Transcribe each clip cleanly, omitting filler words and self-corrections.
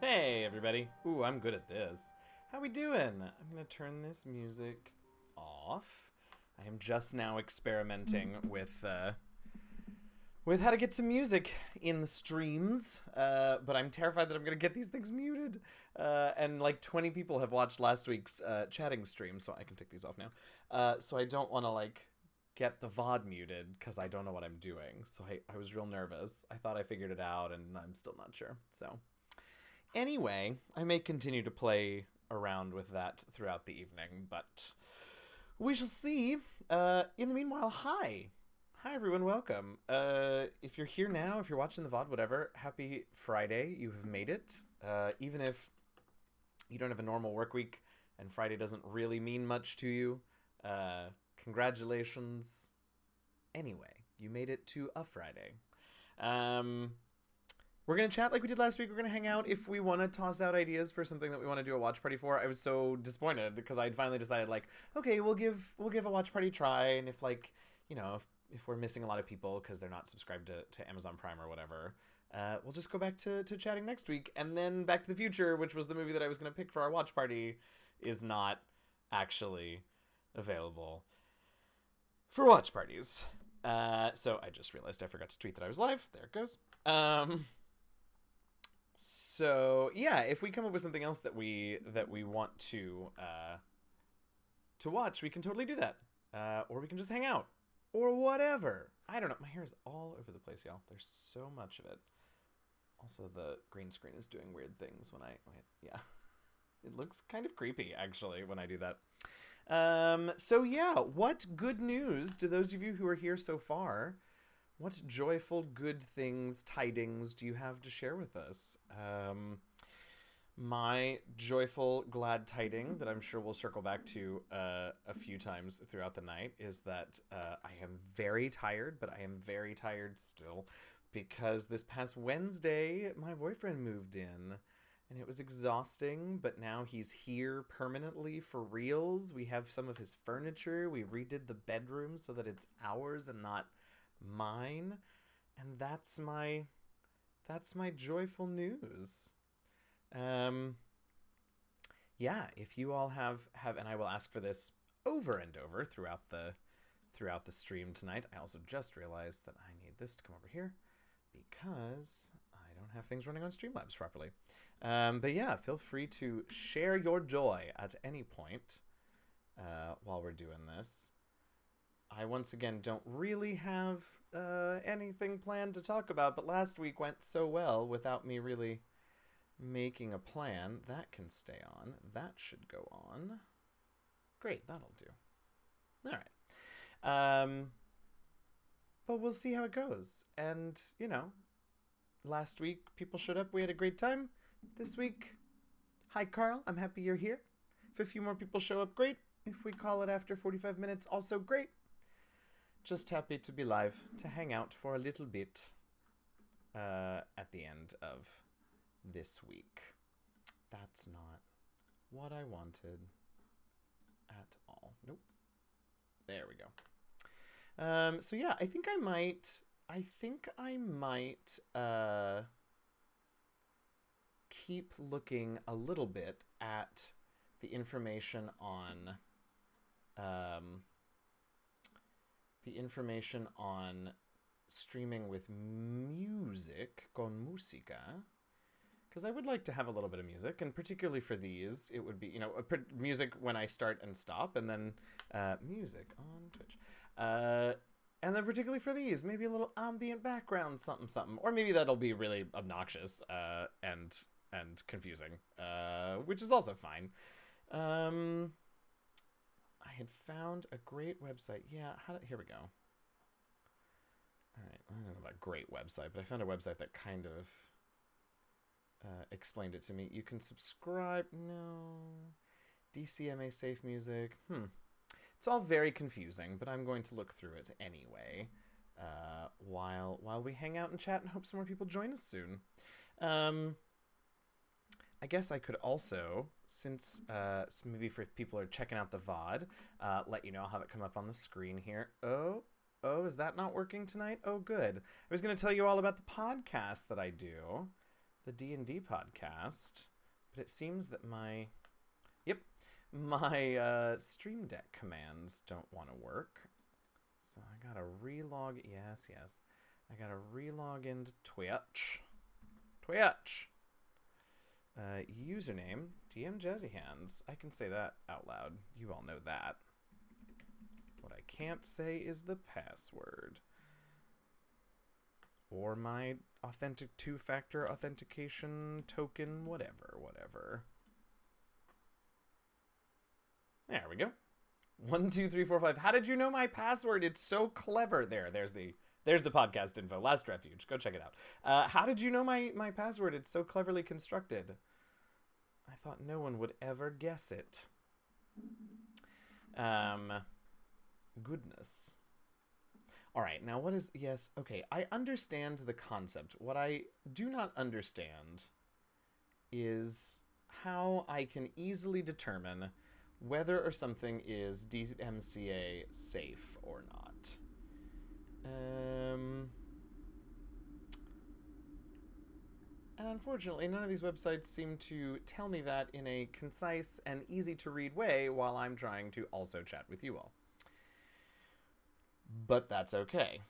Hey, everybody. Ooh, I'm good at this. How we doing? I'm gonna turn this music off. I am just now experimenting with how to get some music in the streams, but I'm terrified that I'm gonna get these things muted. And like 20 people have watched last week's chatting stream, so I can take these off now. So I don't want to like get the VOD muted because I don't know what I'm doing. So I was real nervous. I thought I figured it out, and I'm still not sure. So. Anyway, I may continue to play around with that throughout the evening, but we shall see. In the meanwhile, hi. Hi, everyone. Welcome. If you're here now, if you're watching the VOD, whatever, happy Friday. You have made it. Even if you don't have a normal work week and Friday doesn't really mean much to you, congratulations. Anyway, you made it to a Friday. We're going to chat like we did last week. We're going to hang out if we want to toss out ideas for something that we want to do a watch party for. I was so disappointed because I'd finally decided, like, okay, we'll give a watch party a try. And if, like, you know, if we're missing a lot of people because they're not subscribed to Amazon Prime or whatever, we'll just go back to chatting next week. And then Back to the Future, which was the movie that I was going to pick for our watch party, is not actually available for watch parties. So I just realized I forgot to tweet that I was live. There it goes. So yeah, if we come up with something else that we want to watch, we can totally do that. Or we can just hang out, or whatever. I don't know. My hair is all over the place, y'all. There's so much of it. Also, the green screen is doing weird things when yeah. It looks kind of creepy, actually, when I do that. So yeah, what good news do those of you who are here so far? What joyful, good things, tidings do you have to share with us? My joyful, glad tiding that I'm sure we'll circle back to a few times throughout the night is that I am very tired, but I am very tired still because this past Wednesday, my boyfriend moved in. And it was exhausting, but now he's here permanently for reals. We have some of his furniture. We redid the bedroom so that it's ours and not mine, and that's my joyful news. Yeah, if you all have and I will ask for this over and over throughout the stream tonight. I also just realized that I need this to come over here because I don't have things running on Streamlabs properly. But yeah, feel free to share your joy at any point while we're doing this. I once again don't really have anything planned to talk about, but last week went so well without me really making a plan. That can stay on. That should go on. Great, that'll do. All right. But we'll see how it goes. And, you know, last week people showed up. We had a great time. This week, hi, Carl. I'm happy you're here. If a few more people show up, great. If we call it after 45 minutes, also great. Just happy to be live, to hang out for a little bit at the end of this week. That's not what I wanted at all. Nope. There we go. So yeah, I think I might keep looking a little bit at the information on streaming with music, con música, because I would like to have a little bit of music, and particularly for these, it would be, you know, music when I start and stop, and then music on Twitch. And then particularly for these, maybe a little ambient background, something, something. Or maybe that'll be really obnoxious and confusing, which is also fine. I had found a great website. Yeah, here we go. All right, I don't know about great website, but I found a website that kind of explained it to me. You can subscribe. No. DCMA Safe Music. It's all very confusing, but I'm going to look through it anyway while we hang out and chat and hope some more people join us soon. I guess I could also, since maybe if people are checking out the VOD, let you know. I'll have it come up on the screen here. Oh, is that not working tonight? Oh, good. I was going to tell you all about the podcast that I do. the D&D podcast, but it seems that my Stream Deck commands don't want to work. So I gotta relog. Yes. I gotta relog into Twitch. Username DM Jazzy Hands. I can say that out loud. You all know that. What I can't say is the password. Or my authentic two-factor authentication token, whatever. There we go. 1, 2, 3, 4, 5. How did you know my password? It's so clever. There's the podcast info. Last Refuge. Go check it out. How did you know my password? It's so cleverly constructed. I thought no one would ever guess it. Goodness. All right, now what is... Yes, okay, I understand the concept. What I do not understand is how I can easily determine whether or something is DMCA safe or not. And unfortunately, none of these websites seem to tell me that in a concise and easy to read way while I'm trying to also chat with you all. But that's okay.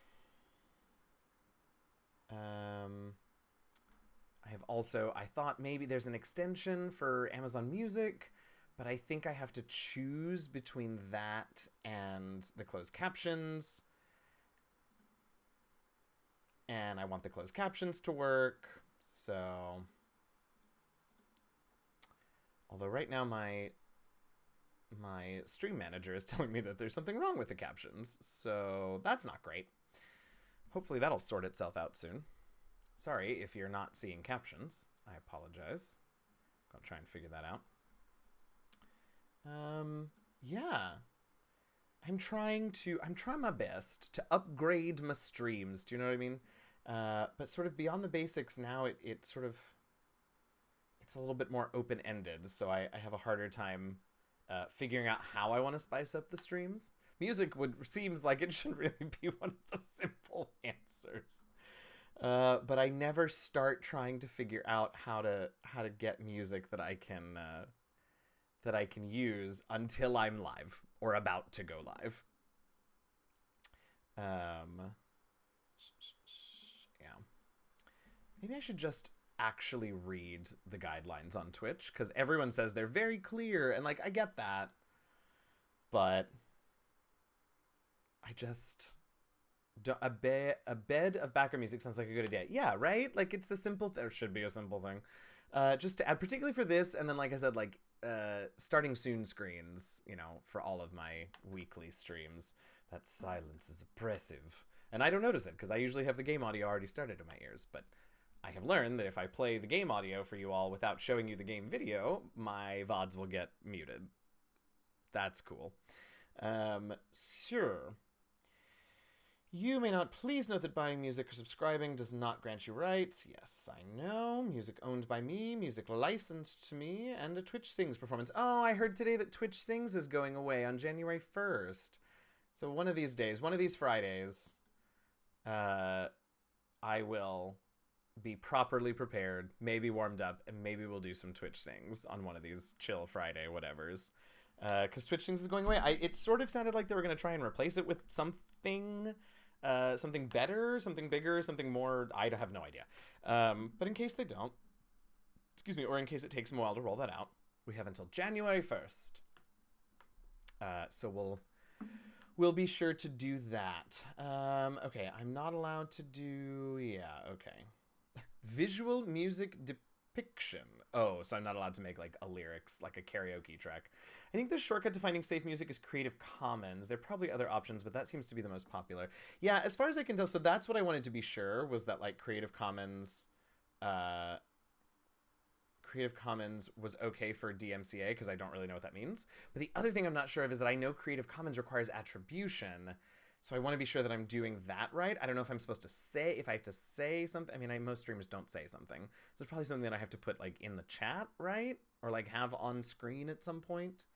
I thought maybe there's an extension for Amazon Music, but I think I have to choose between that and the closed captions. And I want the closed captions to work, so... Although right now my stream manager is telling me that there's something wrong with the captions, so that's not great. Hopefully that'll sort itself out soon. Sorry if you're not seeing captions. I apologize. I'll try and figure that out. Yeah. I'm trying my best to upgrade my streams. Do you know what I mean? But sort of beyond the basics now, it's a little bit more open-ended, so I have a harder time figuring out how I want to spice up the streams. Music seems like it should really be one of the simple answers. But I never start trying to figure out how to get music that I can use until I'm live or about to go live. Yeah. Maybe I should just actually read the guidelines on Twitch, because everyone says they're very clear, and like I get that, but I just a bed of background music sounds like a good idea. Yeah, right? Like it's a simple or should be a simple thing. Just to add, particularly for this, and then like I said, like starting soon screens, you know, for all of my weekly streams. That silence is oppressive, and I don't notice it because I usually have the game audio already started in my ears, but I have learned that if I play the game audio for you all without showing you the game video, my VODs will get muted. That's cool. Sure. You may not please note that buying music or subscribing does not grant you rights. Yes, I know. Music owned by me, music licensed to me, and a Twitch Sings performance. Oh, I heard today that Twitch Sings is going away on January 1st. So one of these days, one of these Fridays, I will be properly prepared, maybe warmed up, and maybe we'll do some Twitch Sings on one of these chill Friday whatevers. Because Twitch Sings is going away. It sort of sounded like they were going to try and replace it with something better, something bigger, something more. I have no idea. But in case they don't, excuse me, or in case it takes them a while to roll that out, we have until January 1st. So we'll be sure to do that. Okay, I'm not allowed to do... Yeah, okay. Visual music depiction. Oh, so I'm not allowed to make like a lyrics, like a karaoke track. I think the shortcut to finding safe music is Creative Commons. There are probably other options, but that seems to be the most popular. Yeah, as far as I can tell, so that's what I wanted to be sure, was that like Creative Commons was okay for DMCA, because I don't really know what that means. But the other thing I'm not sure of is that I know Creative Commons requires attribution, so I want to be sure that I'm doing that right. I don't know if I'm supposed to say, if I have to say something. I mean, most streamers don't say something. So it's probably something that I have to put like in the chat, right? Or like have on screen at some point.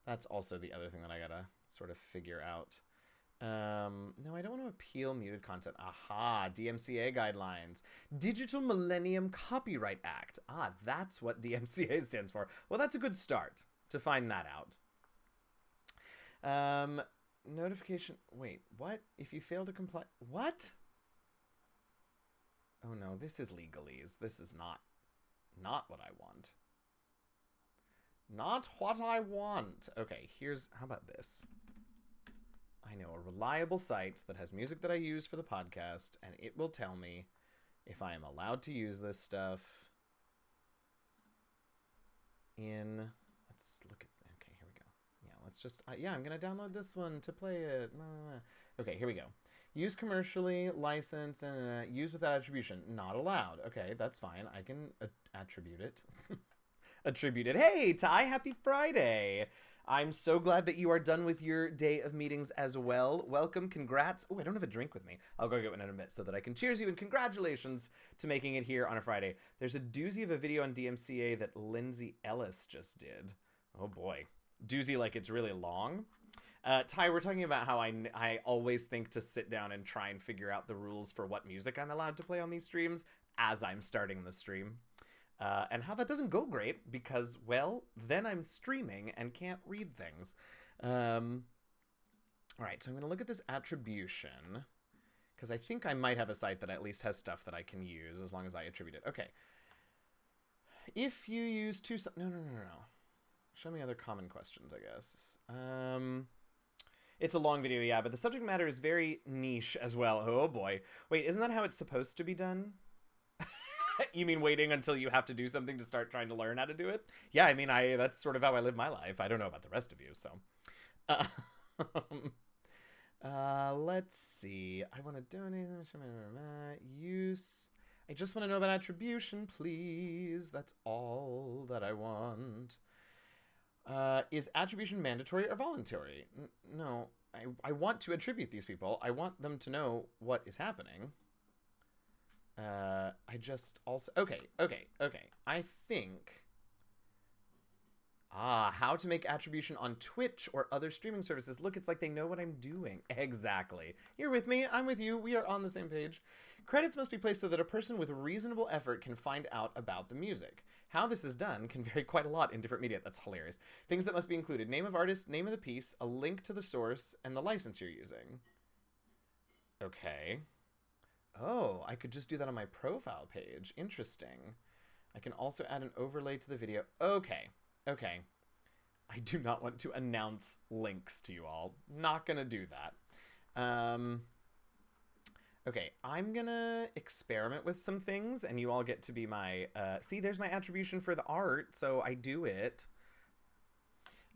That's also the other thing that I gotta sort of figure out. No, I don't want to appeal muted content. Aha, DMCA guidelines. Digital Millennium Copyright Act. Ah, that's what DMCA stands for. Well, that's a good start to find that out. Notification. Wait, what? If you fail to comply. What? Oh no, this is legalese. This is not what I want. Not what I want. Okay, how about this? I know a reliable site that has music that I use for the podcast, and it will tell me if I am allowed to use this stuff let's look at, okay, here we go. Yeah, let's just, I'm going to download this one to play it. Okay, here we go. Use commercially, licensed, and use without attribution. Not allowed. Okay, that's fine. I can attribute it. Attribute it. Hey, Ty, happy Friday. I'm so glad that you are done with your day of meetings as well. Welcome, congrats. Oh, I don't have a drink with me. I'll go get one in a bit so that I can cheers you, and congratulations to making it here on a Friday. There's a doozy of a video on DMCA that Lindsay Ellis just did. Oh boy. Doozy like it's really long. Ty, we're talking about how I always think to sit down and try and figure out the rules for what music I'm allowed to play on these streams as I'm starting the stream. And how that doesn't go great because, well, then I'm streaming and can't read things. All right, so I'm going to look at this attribution because I think I might have a site that at least has stuff that I can use as long as I attribute it. Okay. If you use no. Show me other common questions, I guess. It's a long video, yeah, but the subject matter is very niche as well. Oh boy. Wait, isn't that how it's supposed to be done? You mean waiting until you have to do something to start trying to learn how to do it? Yeah, I mean, that's sort of how I live my life. I don't know about the rest of you, so. Let's see. I want to donate. Use. I just want to know about attribution, please. That's all that I want. Is attribution mandatory or voluntary? No, I want to attribute these people. I want them to know what is happening. I just also... Okay. I think... how to make attribution on Twitch or other streaming services. Look, it's like they know what I'm doing. Exactly. You're with me. I'm with you. We are on the same page. Credits must be placed so that a person with reasonable effort can find out about the music. How this is done can vary quite a lot in different media. That's hilarious. Things that must be included. Name of artist, name of the piece, a link to the source, and the license you're using. Okay. Oh, I could just do that on my profile page. Interesting. I can also add an overlay to the video. Okay. I do not want to announce links to you all. Not gonna do that. Okay, I'm gonna experiment with some things, and you all get to be my... see, there's my attribution for the art, so I do it.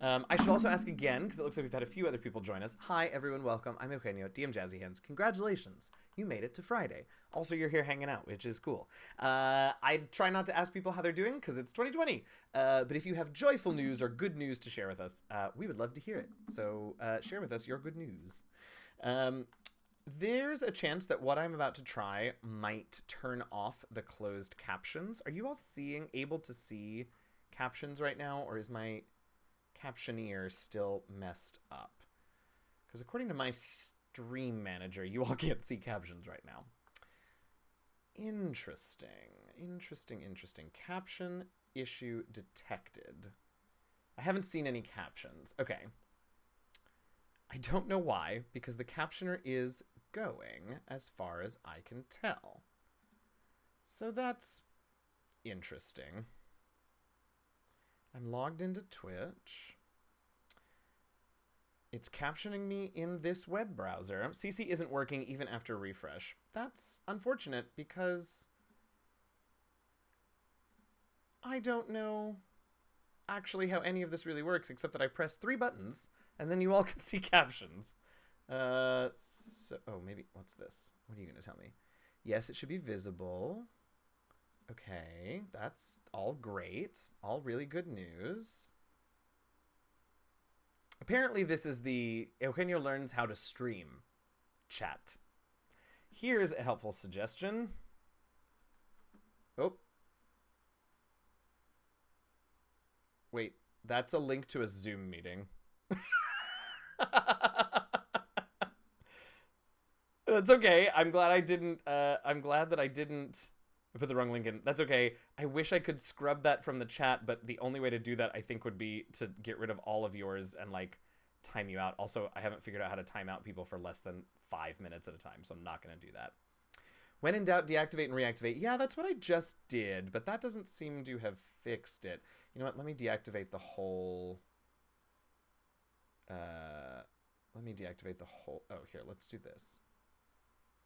I should also ask again, because it looks like we've had a few other people join us. Hi, everyone. Welcome. I'm Eugenio, DM Jazzy Hands. Congratulations. You made it to Friday. Also, you're here hanging out, which is cool. I try not to ask people how they're doing, because it's 2020. But if you have joyful news or good news to share with us, we would love to hear it. So share with us your good news. There's a chance that what I'm about to try might turn off the closed captions. Are you all able to see captions right now, or is my Captioneer still messed up? Because according to my stream manager, you all can't see captions right now. Interesting. Caption issue detected. I haven't seen any captions. Okay. I don't know why, because the captioner is going as far as I can tell. So that's interesting. I'm logged into Twitch. It's captioning me in this web browser. CC isn't working even after refresh. That's unfortunate because I don't know actually how any of this really works, except that I press 3 buttons and then you all can see captions. Oh, maybe, what's this? What are you going to tell me? Yes, it should be visible. Okay, that's all great. All really good news. Apparently this is the Eugenio Learns How to Stream chat. Here's a helpful suggestion. Oh. Wait, that's a link to a Zoom meeting. That's okay. I'm glad I didn't. I'm glad that I didn't put the wrong link in. That's okay. I wish I could scrub that from the chat, but the only way to do that, I think, would be to get rid of all of yours and like time you out. Also, I haven't figured out how to time out people for less than 5 minutes at a time, so I'm not going to do that. When in doubt, deactivate and reactivate. Yeah, that's what I just did, but that doesn't seem to have fixed it. You know what? Let me deactivate the whole. Let me deactivate the whole. Oh, here. Let's do this.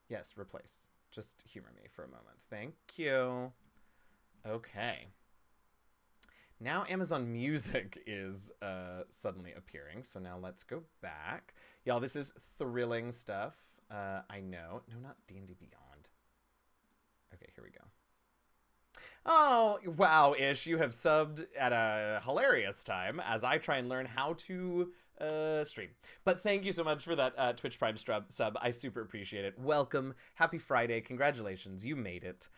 Yes, replace. Just humor me for a moment. Thank you. Okay. Now Amazon Music is suddenly appearing, so now let's go back. Y'all, this is thrilling stuff. I know. No, not D&D Beyond. Okay, here we go. Oh, wow, Ish, you have subbed at a hilarious time as I try and learn how to stream. But thank you so much for that Twitch Prime sub. I super appreciate it. Welcome. Happy Friday. Congratulations. You made it.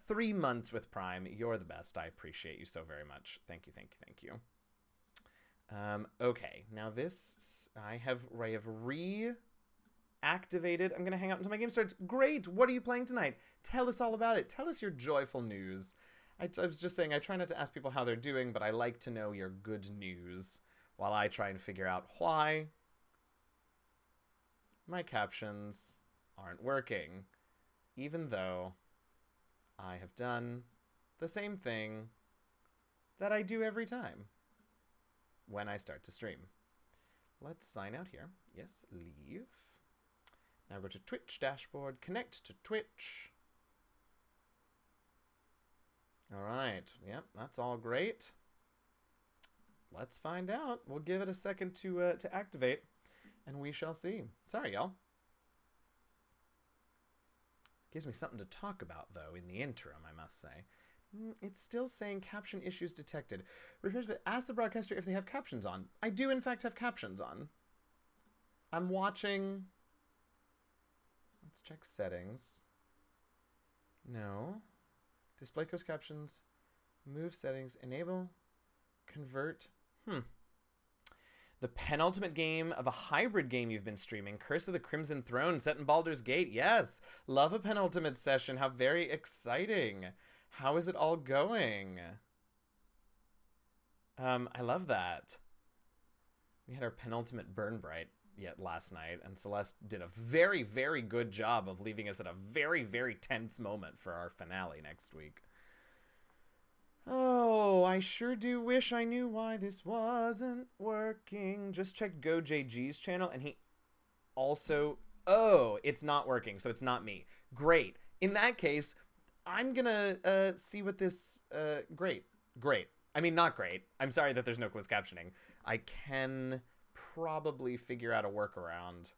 3 months with Prime. You're the best. I appreciate you so very much. Thank you, thank you, thank you. Okay, now this, I have reactivated. I'm going to hang out until my game starts. Great. What are you playing tonight? Tell us all about it. Tell us your joyful news. I was just saying, I try not to ask people how they're doing, but I like to know your good news while I try and figure out why my captions aren't working, even though I have done the same thing that I do every time when I start to stream. Let's sign out here. Yes, leave. Now go to Twitch dashboard, connect to Twitch. All right, yep, that's all great. Let's find out. We'll give it a second to activate, and we shall see. Sorry, y'all. Gives me something to talk about, though, in the interim, I must say. It's still saying caption issues detected. Refresh, but ask the broadcaster if they have captions on. I do, in fact, have captions on. I'm watching. Let's check settings. No. Display closed captions. Move settings. Enable. Convert. The penultimate game of a hybrid game you've been streaming, Curse of the Crimson Throne, set in Baldur's Gate. Yes, love a penultimate session. How very exciting. How is it all going? I love that. We had our penultimate Burn Bright last night, and Celeste did a very, very good job of leaving us at a very, very tense moment for our finale next week. Oh, I sure do wish I knew why this wasn't working. Just checked GoJG's channel, and he also... Oh, it's not working, so it's not me. Great. In that case, I'm gonna see what this... Great. I mean, not great. I'm sorry that there's no closed captioning. I can probably figure out a workaround.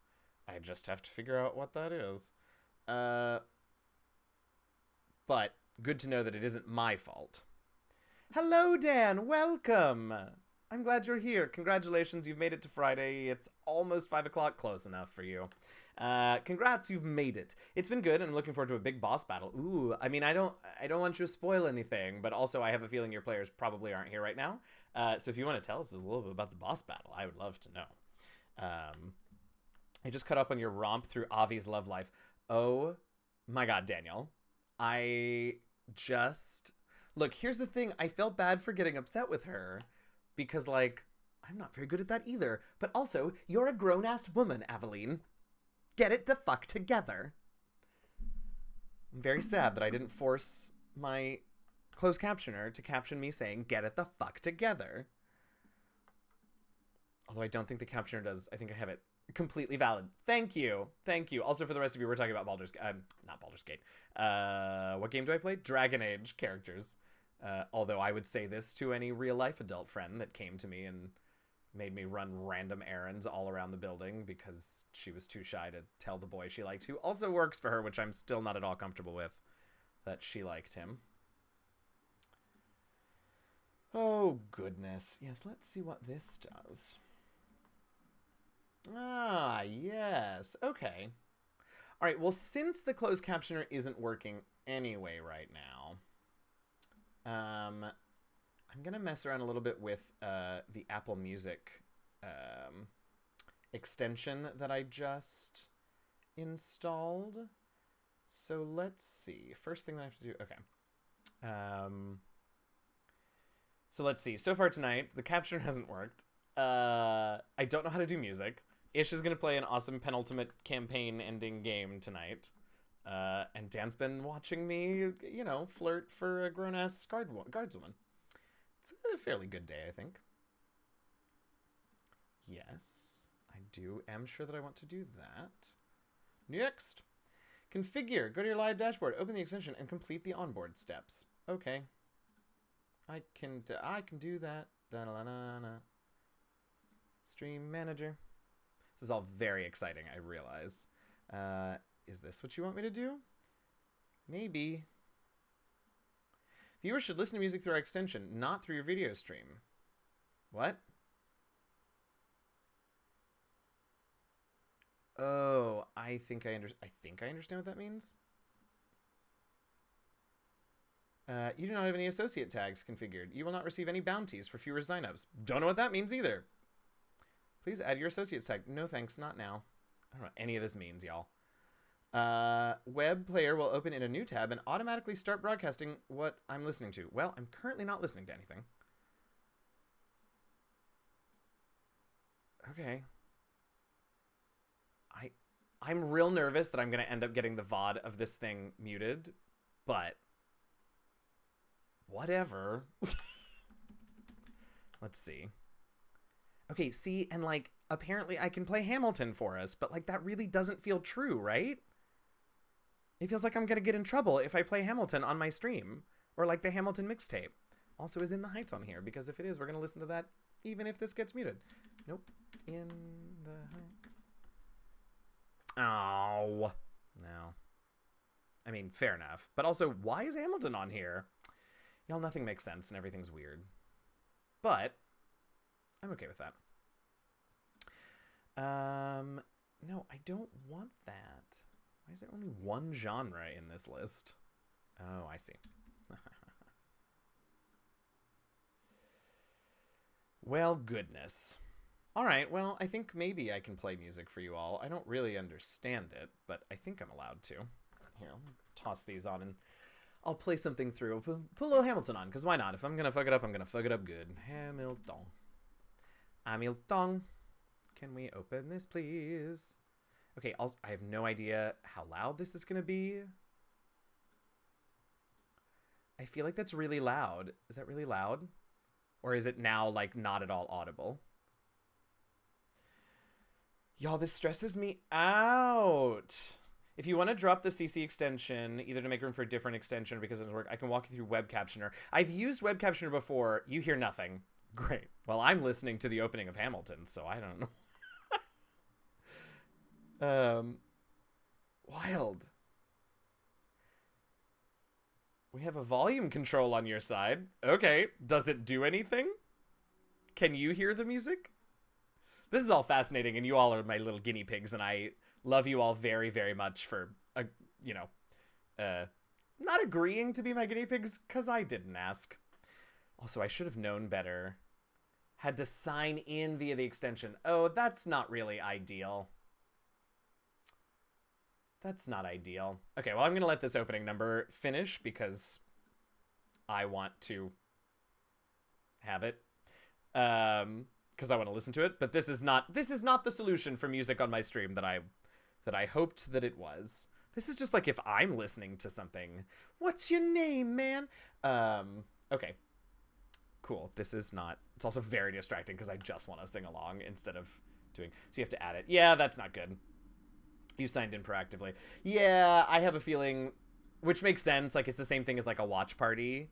I just have to figure out what that is. But good to know that it isn't my fault. Hello, Dan. Welcome. I'm glad you're here. Congratulations. You've made it to Friday. It's almost 5 o'clock. Close enough for you. Congrats. You've made it. It's been good, and I'm looking forward to a big boss battle. Ooh, I mean, I don't want you to spoil anything, but also I have a feeling your players probably aren't here right now. So if you want to tell us a little bit about the boss battle, I would love to know. I just caught up on your romp through Avi's love life. Oh my God, Daniel. Look, here's the thing. I felt bad for getting upset with her because, like, I'm not very good at that either. But also, you're a grown-ass woman, Aveline. Get it the fuck together. I'm very sad that I didn't force my closed captioner to caption me saying, get it the fuck together. Although I don't think the captioner does. I think I have it completely valid. Thank you. Thank you. Also, for the rest of you, we're talking about not Baldur's Gate. What game do I play? Dragon Age characters. Although I would say this to any real-life adult friend that came to me and made me run random errands all around the building because she was too shy to tell the boy she liked, who also works for her, which I'm still not at all comfortable with, that she liked him. Oh, goodness. Yes, let's see what this does. Ah, yes. Okay. All right, well, since the closed captioner isn't working anyway right now, I'm going to mess around a little bit with the Apple Music extension that I just installed. So let's see. First thing that I have to do. Okay. So let's see. So far tonight, the capture hasn't worked. I don't know how to do music. Ish is going to play an awesome penultimate campaign ending game tonight. And Dan's been watching me, you know, flirt for a grown-ass guardswoman. It's a fairly good day, I think. Yes, am sure that I want to do that. Next. Configure. Go to your live dashboard, open the extension, and complete the onboard steps. Okay. I can do that. Da-da-da-da-da. Stream manager. This is all very exciting, I realize. Is this what you want me to do? Maybe. Viewers should listen to music through our extension, not through your video stream. What? Oh, I think I understand what that means. You do not have any associate tags configured. You will not receive any bounties for fewer signups. Don't know what that means either. Please add your associate tag. No thanks, not now. I don't know what any of this means, y'all. Web player will open in a new tab and automatically start broadcasting what I'm listening to. Well, I'm currently not listening to anything. Okay. I'm real nervous that I'm going to end up getting the VOD of this thing muted, but whatever. Let's see. Okay, see, and like, apparently I can play Hamilton for us, but like, that really doesn't feel true, right? It feels like I'm gonna get in trouble if I play Hamilton on my stream, or like the Hamilton mixtape. Also, is In the Heights on here? Because if it is, we're gonna listen to that even if this gets muted. Nope. In the Heights. Oh. No. I mean, fair enough. But also, why is Hamilton on here? Y'all, nothing makes sense and everything's weird. But I'm okay with that. No, I don't want that. Why is there only one genre in this list? Oh, I see. Well, goodness. All right, well, I think maybe I can play music for you all. I don't really understand it, but I think I'm allowed to. Here, I'll toss these on and I'll play something through. Put a little Hamilton on, because why not? If I'm going to fuck it up, I'm going to fuck it up good. Hamilton. Hamilton. Can we open this, please? Okay, I have no idea how loud this is going to be. I feel like that's really loud. Is that really loud? Or is it now, like, not at all audible? Y'all, this stresses me out. If you want to drop the CC extension, either to make room for a different extension or because it doesn't work, I can walk you through Web Captioner. I've used Web Captioner before. You hear nothing. Great. Well, I'm listening to the opening of Hamilton, so I don't know. Wild. We have a volume control on your side. Okay. Does it do anything? Can you hear the music? This is all fascinating, and you all are my little guinea pigs, and I love you all very, very much for, not agreeing to be my guinea pigs, because I didn't ask. Also, I should have known better. Had to sign in via the extension. Oh, that's not really ideal. That's not ideal. Okay, well, I'm going to let this opening number finish because I want to have it. Because I want to listen to it. But this is not the solution for music on my stream that I hoped that it was. This is just like if I'm listening to something. What's your name, man? Okay. Cool. This is not... It's also very distracting because I just want to sing along instead of doing... So you have to add it. Yeah, that's not good. You signed in proactively. Yeah, I have a feeling... Which makes sense. Like, it's the same thing as, like, a watch party.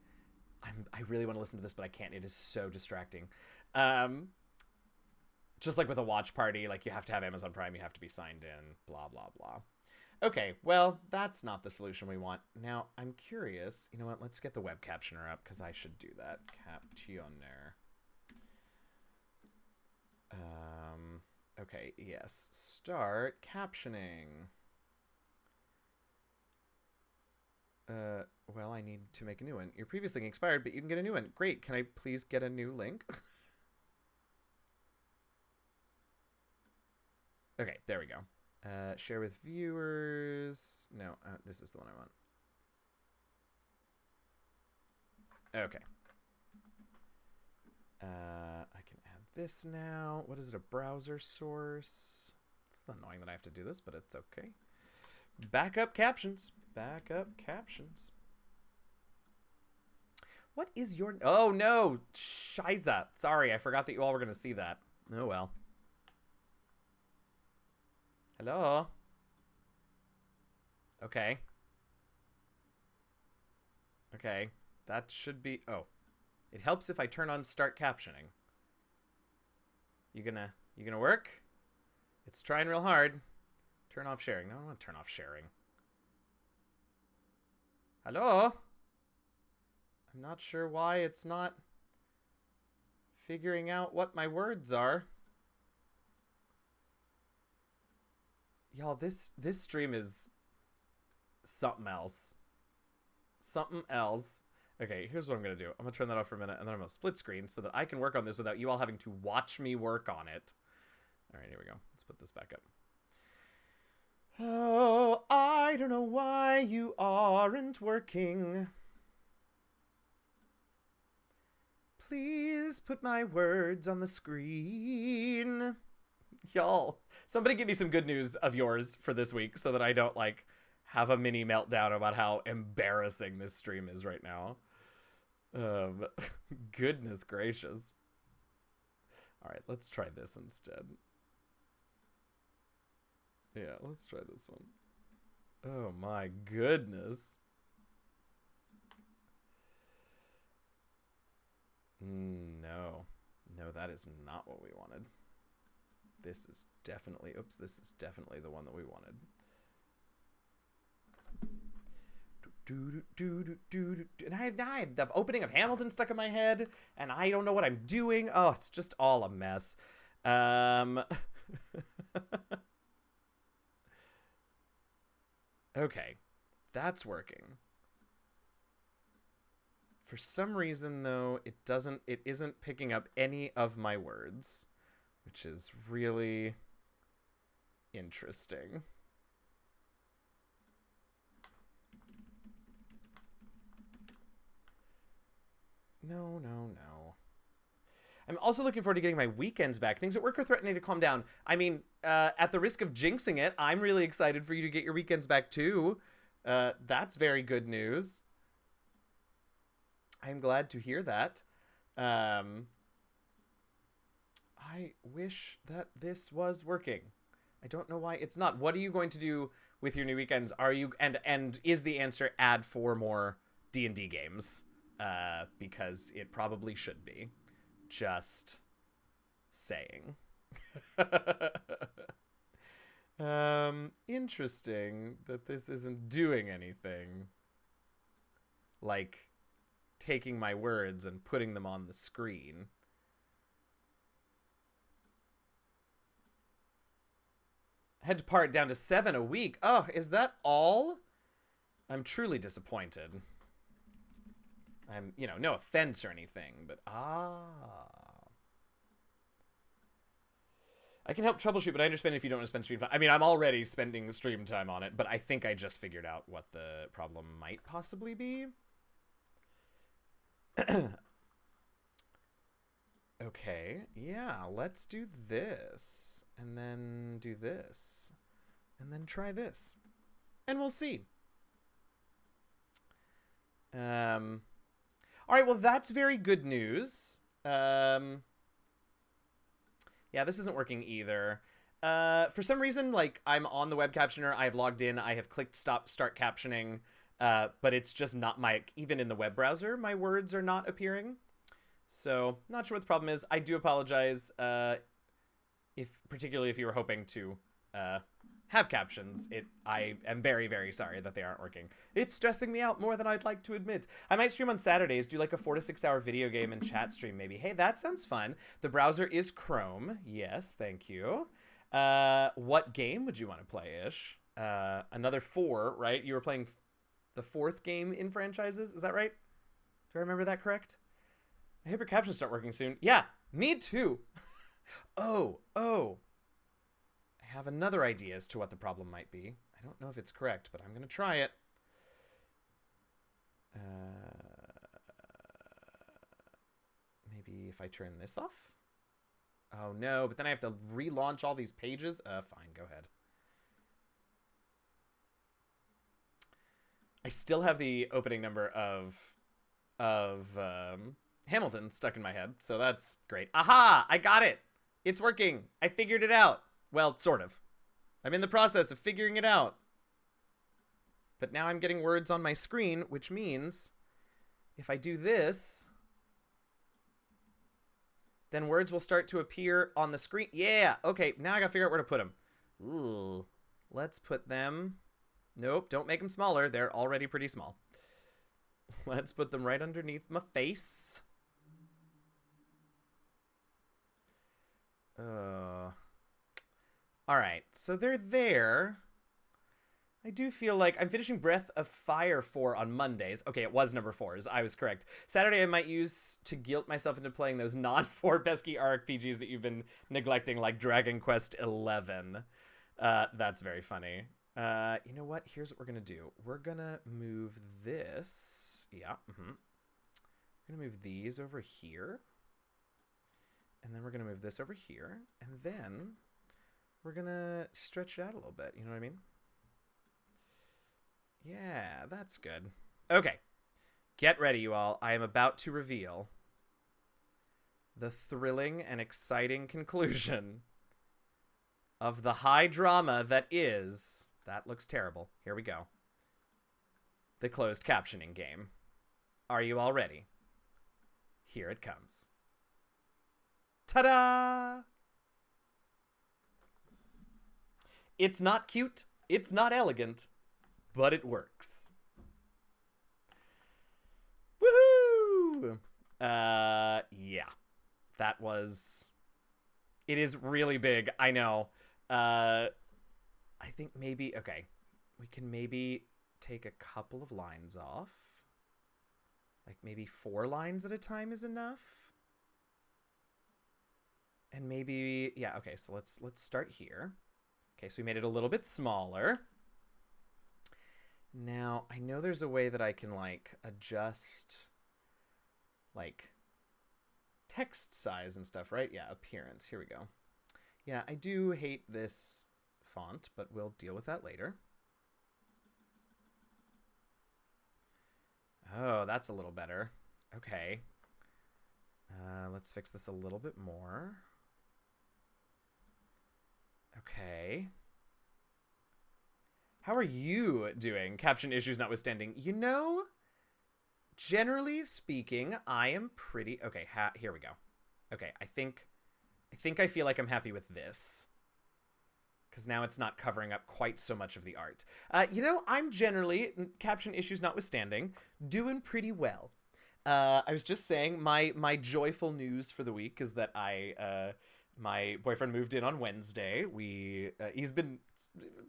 I really want to listen to this, but I can't. It is so distracting. Just like with a watch party, like, you have to have Amazon Prime. You have to be signed in. Blah, blah, blah. Okay, well, that's not the solution we want. Now, I'm curious. You know what? Let's get the Web Captioner up, because I should do that. Captioner. Okay, yes. Start captioning. Well, I need to make a new one. Your previous link expired, but you can get a new one. Great. Can I please get a new link? Okay, there we go. Share with viewers. No, this is the one I want. Okay. I can add this now. What is it? A browser source? It's annoying that I have to do this, but it's okay. Backup captions. Backup captions. What is your... Oh, no. Shiza. Sorry, I forgot that you all were going to see that. Oh, well. Hello? Okay. Okay. That should be... Oh. It helps if I turn on start captioning. You gonna work? It's trying real hard. Turn off sharing. No, I don't want to turn off sharing. Hello? I'm not sure why it's not figuring out what my words are. Y'all, this stream is something else. Something else. Okay, here's what I'm going to do. I'm going to turn that off for a minute, and then I'm going to split screen so that I can work on this without you all having to watch me work on it. All right, here we go. Let's put this back up. Oh, I don't know why you aren't working. Please put my words on the screen. Y'all, somebody give me some good news of yours for this week so that I don't, like, have a mini meltdown about how embarrassing this stream is right now. Goodness gracious. All right, let's try this instead. Yeah, let's try this one. Oh my goodness. No. No, that is not what we wanted. This is definitely... Oops, this is definitely the one that we wanted. And I have the opening of Hamilton stuck in my head, and I don't know what I'm doing. Oh, it's just all a mess. Okay, that's working. For some reason, though, it isn't picking up any of my words, which is really interesting. No. I'm also looking forward to getting my weekends back. Things at work are threatening to calm down. I mean, at the risk of jinxing it, I'm really excited for you to get your weekends back too. That's very good news. I'm glad to hear that. I wish that this was working. I don't know why it's not. What are you going to do with your new weekends? Are you and is the answer add 4 more D&D games? Because it probably should be. Just saying. Interesting that this isn't doing anything. Like taking my words and putting them on the screen. Had to part down to 7 a week. Oh, is that all? I'm truly disappointed. I'm, no offense or anything, but I can help troubleshoot, but I understand if you don't want to spend stream time. I mean, I'm already spending stream time on it, but I think I just figured out what the problem might possibly be. Okay, yeah, let's do this, and then do this, and then try this, and we'll see. All right, well, that's very good news. Yeah, this isn't working either. For some reason, like, I'm on the web captioner, I've logged in, I have clicked start captioning, but it's just not even in the web browser, my words are not appearing. So, not sure what the problem is. I do apologize, particularly if you were hoping to have captions. I am very, very sorry that they aren't working. It's stressing me out more than I'd like to admit. I might stream on Saturdays, do like a 4 to 6 hour video game and chat stream maybe. Hey, that sounds fun. The browser is Chrome. Yes, thank you. What game would you want to play, Ish? Another 4, right? You were playing the 4th game in franchises, is that right? Do I remember that correct? I hope your captions start working soon. Yeah, me too. Oh. I have another idea as to what the problem might be. I don't know if it's correct, but I'm going to try it. Maybe if I turn this off? Oh no, but then I have to relaunch all these pages? Fine, go ahead. I still have the opening number of Hamilton stuck in my head, so that's great. Aha! I got it! It's working! I figured it out! Well, sort of. I'm in the process of figuring it out. But now I'm getting words on my screen, which means if I do this, then words will start to appear on the screen. Yeah, okay, now I gotta figure out where to put them. Ooh, let's put them... Nope, don't make them smaller. They're already pretty small. Let's put them right underneath my face. Alright, so they're there. I do feel like I'm finishing Breath of Fire 4 on Mondays. Okay, it was number 4, I was correct. Saturday I might use to guilt myself into playing those non-4 pesky RPGs that you've been neglecting, like Dragon Quest XI. That's very funny. You know what? Here's what we're going to do. We're going to move this. Yeah. We're going to move these over here. And then we're going to move this over here. And then we're going to stretch it out a little bit. You know what I mean? Yeah, that's good. Okay. Get ready, you all. I am about to reveal the thrilling and exciting conclusion of the high drama that is... That looks terrible. Here we go. The closed captioning game. Are you all ready? Here it comes. Ta-da! It's not cute. It's not elegant. But it works. Woohoo! Yeah. That was... It is really big. I know. I think maybe... Okay. We can maybe take a couple of lines off. Like maybe 4 lines at a time is enough. And maybe... Yeah, okay. So let's start here. Okay, so we made it a little bit smaller. Now, I know there's a way that I can, like, adjust, like, text size and stuff, right? Yeah, appearance. Here we go. Yeah, I do hate this font, but we'll deal with that later. Oh, that's a little better. Okay. Let's fix this a little bit more. Okay. How are you doing, caption issues notwithstanding? You know, generally speaking, I am pretty... Okay, here we go. Okay, I think I feel like I'm happy with this. Because now it's not covering up quite so much of the art. You know, I'm generally, caption issues notwithstanding, doing pretty well. I was just saying, my joyful news for the week is that my boyfriend moved in on Wednesday. He's been,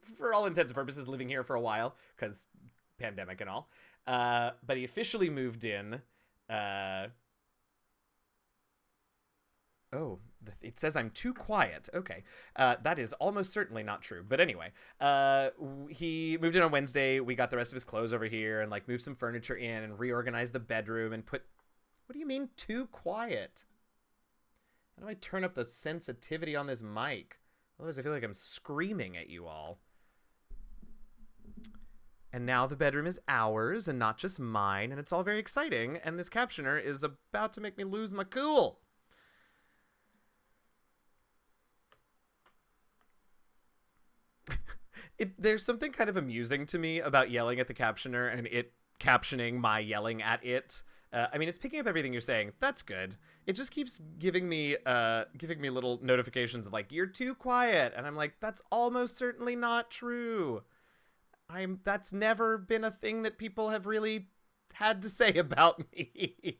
for all intents and purposes, living here for a while, because pandemic and all. But he officially moved in. Oh, it says I'm too quiet. Okay. That is almost certainly not true. But anyway, he moved in on Wednesday. We got the rest of his clothes over here and, like, moved some furniture in and reorganized the bedroom and put... What do you mean too quiet? How do I turn up the sensitivity on this mic? Otherwise, I feel like I'm screaming at you all. And now the bedroom is ours and not just mine, and it's all very exciting, and this captioner is about to make me lose my cool. There's something kind of amusing to me about yelling at the captioner and it captioning my yelling at it. I mean, it's picking up everything you're saying. That's good. It just keeps giving me little notifications of, like, you're too quiet. And I'm like, that's almost certainly not true. That's never been a thing that people have really had to say about me.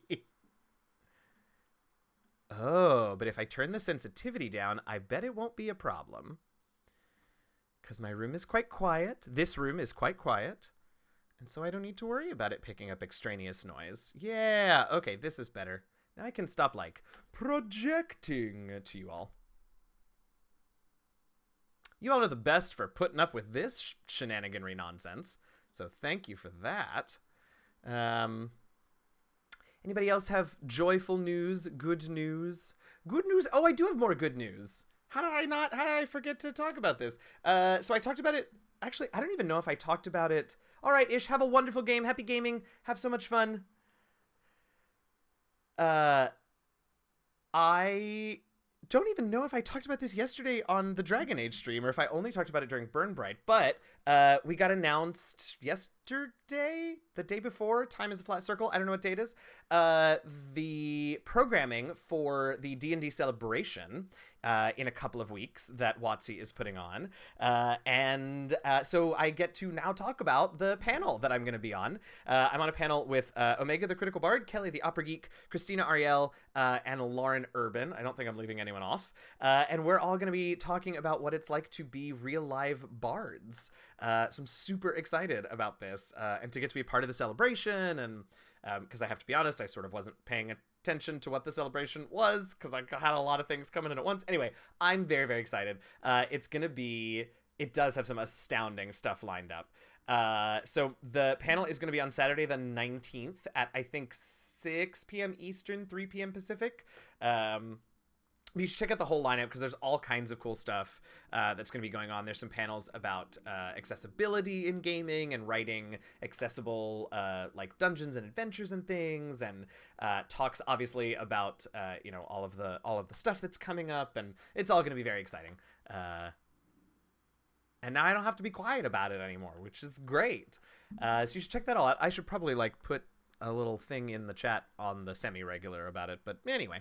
Oh, but if I turn the sensitivity down, I bet it won't be a problem. Because my room is quite quiet. This room is quite quiet. And so I don't need to worry about it picking up extraneous noise. Yeah, okay, this is better. Now I can stop, like, projecting to you all. You all are the best for putting up with this shenaniganry nonsense. So thank you for that. Anybody else have joyful news? Good news? Good news? Oh, I do have more good news. How did I forget to talk about this? So I talked about it. Actually, I don't even know if I talked about it. All right, Ish, have a wonderful game. Happy gaming. Have so much fun. I don't even know if I talked about this yesterday on the Dragon Age stream or if I only talked about it during Burn Bright, but we got announced yesterday, the day before, Time is a Flat Circle, I don't know what date it is, the programming for the D&D celebration in a couple of weeks that WotC is putting on. So I get to now talk about the panel that I'm going to be on. I'm on a panel with Omega the Critical Bard, Kelly the Opera Geek, Christina Ariel, and Lauren Urban. I don't think I'm leaving anyone off. And we're all going to be talking about what it's like to be real live bards. So I'm super excited about this and to get to be a part of the celebration. And because I have to be honest, I sort of wasn't paying attention to what the celebration was because I had a lot of things coming in at once. Anyway, I'm very, very excited. It does have some astounding stuff lined up. So the panel is going to be on Saturday the 19th at, I think, 6 p.m. Eastern, 3 p.m. Pacific. You should check out the whole lineup because there's all kinds of cool stuff that's going to be going on. There's some panels about accessibility in gaming and writing accessible like dungeons and adventures and things, and talks obviously about all of the stuff that's coming up, and it's all going to be very exciting. And now I don't have to be quiet about it anymore, which is great. So you should check that all out. I should probably put a little thing in the chat on the semi-regular about it, but anyway.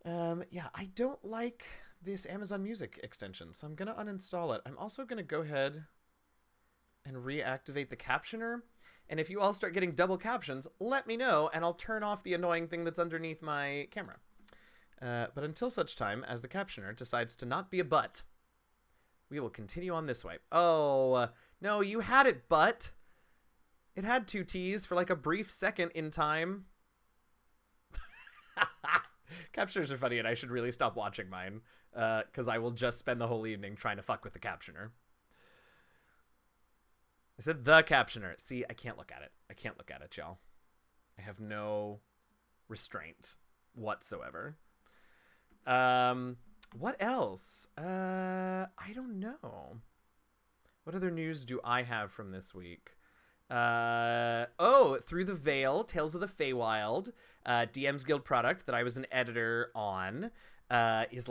Yeah, I don't like this Amazon Music extension, so I'm going to uninstall it. I'm also going to go ahead and reactivate the captioner. And if you all start getting double captions, let me know, and I'll turn off the annoying thing that's underneath my camera. But until such time as the captioner decides to not be a butt, we will continue on this way. Oh, no, you had it, butt. It had 2 T's for a brief second in time. Captioners are funny, and I should really stop watching mine, because I will just spend the whole evening trying to fuck with the captioner. I said the captioner. See, I can't look at it. I can't look at it, y'all. I have no restraint whatsoever. What else? I don't know. What other news do I have from this week? Through the Veil, Tales of the Feywild, DM's Guild product that I was an editor on, is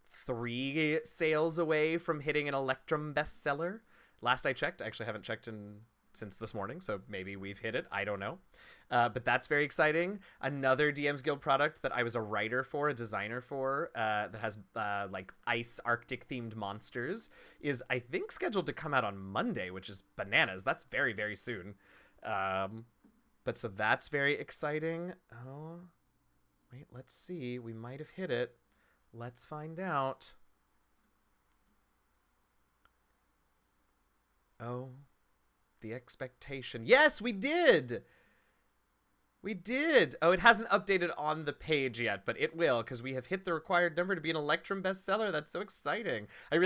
3 sales away from hitting an Electrum bestseller. Last I checked, I actually haven't checked since this morning, so maybe we've hit it. I don't know. But that's very exciting. Another DM's Guild product that I was a writer for, a designer for, that has ice Arctic themed monsters is, I think, scheduled to come out on Monday, which is bananas. That's very, very soon. But so that's very exciting. Oh, wait, let's see. We might have hit it. Let's find out. Oh, the expectation. Yes, we did! We did! Oh, it hasn't updated on the page yet, but it will, because we have hit the required number to be an Electrum bestseller. That's so exciting. I'm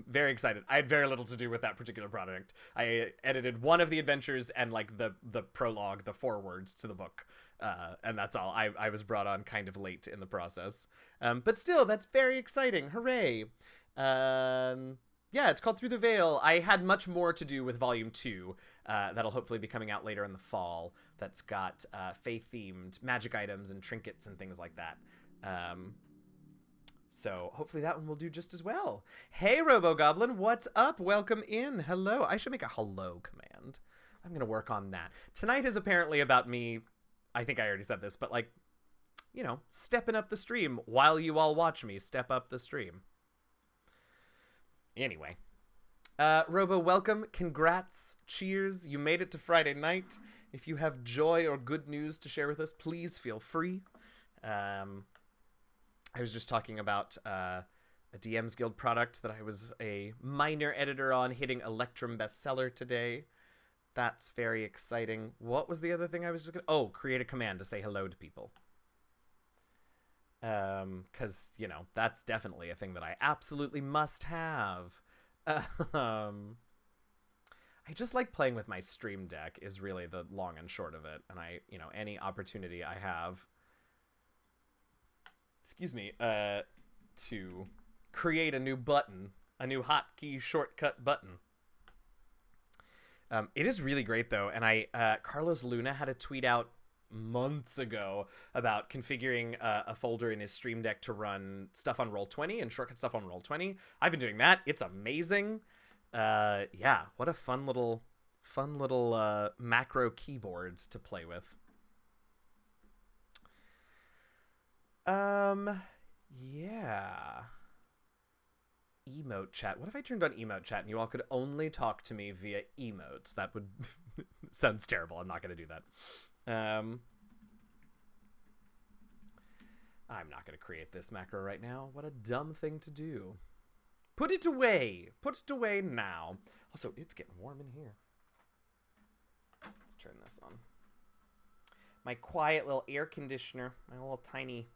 very excited. I had very little to do with that particular product. I edited one of the adventures and, the prologue, the forewords to the book. And that's all. I was brought on kind of late in the process. But still, that's very exciting. Hooray! Yeah, it's called Through the Veil. I had much more to do with Volume 2. That'll hopefully be coming out later in the fall. That's got faith-themed magic items and trinkets and things like that. So hopefully that one will do just as well. Hey, RoboGoblin, what's up? Welcome in. Hello. I should make a hello command. I'm going to work on that. Tonight is apparently about me. I think I already said this, but stepping up the stream while you all watch me step up the stream. Anyway, Robo, welcome. Congrats. Cheers. You made it to Friday night. If you have joy or good news to share with us, please feel free. I was just talking about a DM's Guild product that I was a minor editor on, hitting Electrum bestseller today. That's very exciting. What was the other thing I was just going to... Oh, create a command to say hello to people. Because, you know, that's definitely a thing that I absolutely must have. Um, I just like playing with my Stream Deck is really the long and short of it. And I, you know, any opportunity I have, excuse me, to create a new button, a new hotkey shortcut button. It is really great though, and Carlos Luna had a tweet out months ago about configuring a folder in his Stream Deck to run stuff on Roll20 and shortcut stuff on Roll20. I've been doing that. It's amazing. Yeah, what a fun little macro keyboard to play with. Yeah. Emote chat. What if I turned on emote chat and you all could only talk to me via emotes? That would sounds terrible. I'm not going to do that. I'm not going to create this macro right now. What a dumb thing to do. Put it away. Put it away now. Also, it's getting warm in here. Let's turn this on. My quiet little air conditioner. My little tiny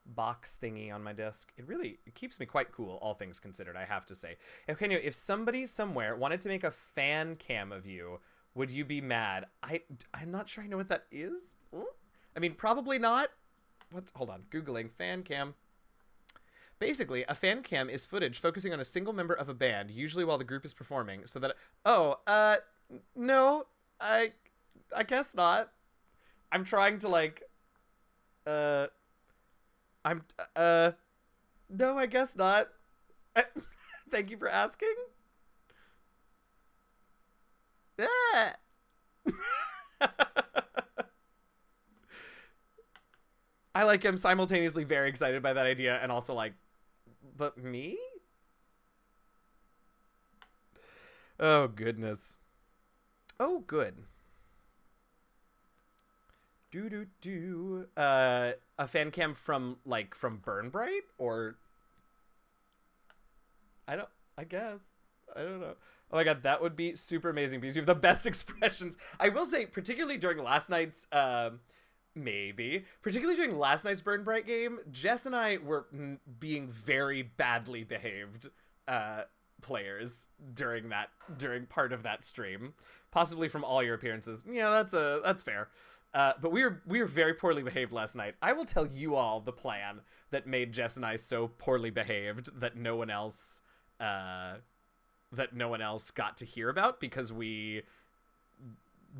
box thingy on my desk. It keeps me quite cool, all things considered, I have to say. Okay, if somebody somewhere wanted to make a fan cam of you, would you be mad? I'm not sure I know what that is. I mean, probably not. Hold on, Googling fan cam. Basically, a fan cam is footage focusing on a single member of a band, usually while the group is performing, so that no, I guess not. I'm trying to no, I guess not. Thank you for asking. Yeah. I am simultaneously very excited by that idea and also but me? Oh, goodness. Oh, good. A fan cam from Burn Bright, or I guess. I don't know. Oh my god, that would be super amazing because you have the best expressions. I will say, particularly during last night's particularly during last night's Burn Bright game, Jess and I were being very badly behaved players during part of that stream, possibly from all your appearances. Yeah, that's fair. But we were very poorly behaved last night. I will tell you all the plan that made Jess and I so poorly behaved that no one else got to hear about because we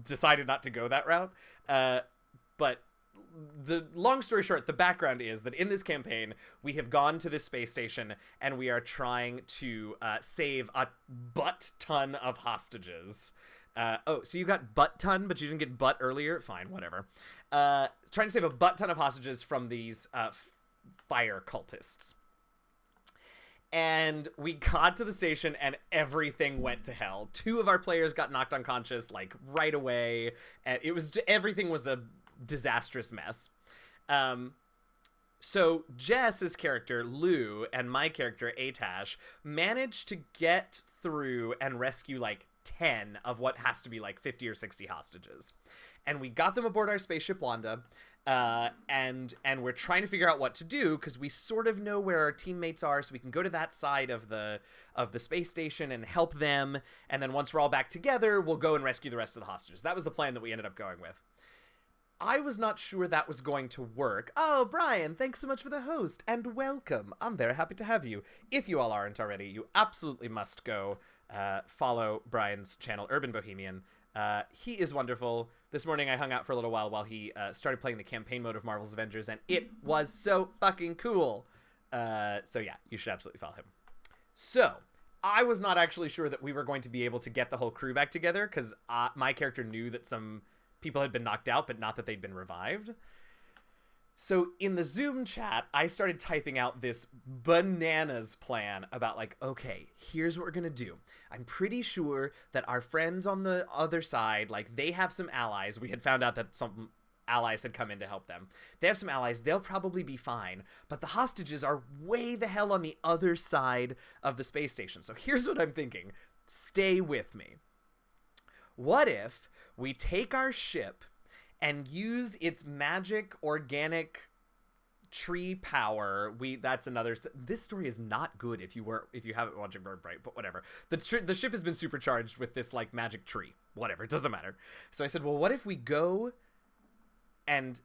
decided not to go that route. But the long story short, the background is that in this campaign, we have gone to this space station and we are trying to save a butt ton of hostages. So you got butt ton, but you didn't get butt earlier? Fine, whatever. Trying to save a butt ton of hostages from these fire cultists. And we got to the station and everything went to hell. 2 of our players got knocked unconscious right away. And everything was a disastrous mess. So Jess's character, Lou, and my character, Atash, managed to get through and rescue 10 of what has to be 50 or 60 hostages. And we got them aboard our spaceship Wanda, and we're trying to figure out what to do because we sort of know where our teammates are, so we can go to that side of the space station and help them, and then once we're all back together, we'll go and rescue the rest of the hostages. That was the plan that we ended up going with. I was not sure that was going to work. Oh, Brian, thanks so much for the host, and welcome. I'm very happy to have you. If you all aren't already, you absolutely must go follow Brian's channel, Urban Bohemian. He is wonderful. This morning I hung out for a little while he started playing the campaign mode of Marvel's Avengers, and it was so fucking cool. So yeah, you should absolutely follow him. So, I was not actually sure that we were going to be able to get the whole crew back together, because my character knew that some people had been knocked out, but not that they'd been revived. So in the Zoom chat, I started typing out this bananas plan about okay, here's what we're gonna do. I'm pretty sure that our friends on the other side, they have some allies. We had found out that some allies had come in to help them. They have some allies. They'll probably be fine. But the hostages are way the hell on the other side of the space station. So here's what I'm thinking. Stay with me. What if we take our ship and use its magic organic tree power. That's another. This story is not good if you haven't watched Bird Bright, but whatever. The ship has been supercharged with this like magic tree. Whatever, it doesn't matter. So I said, well, what if we go and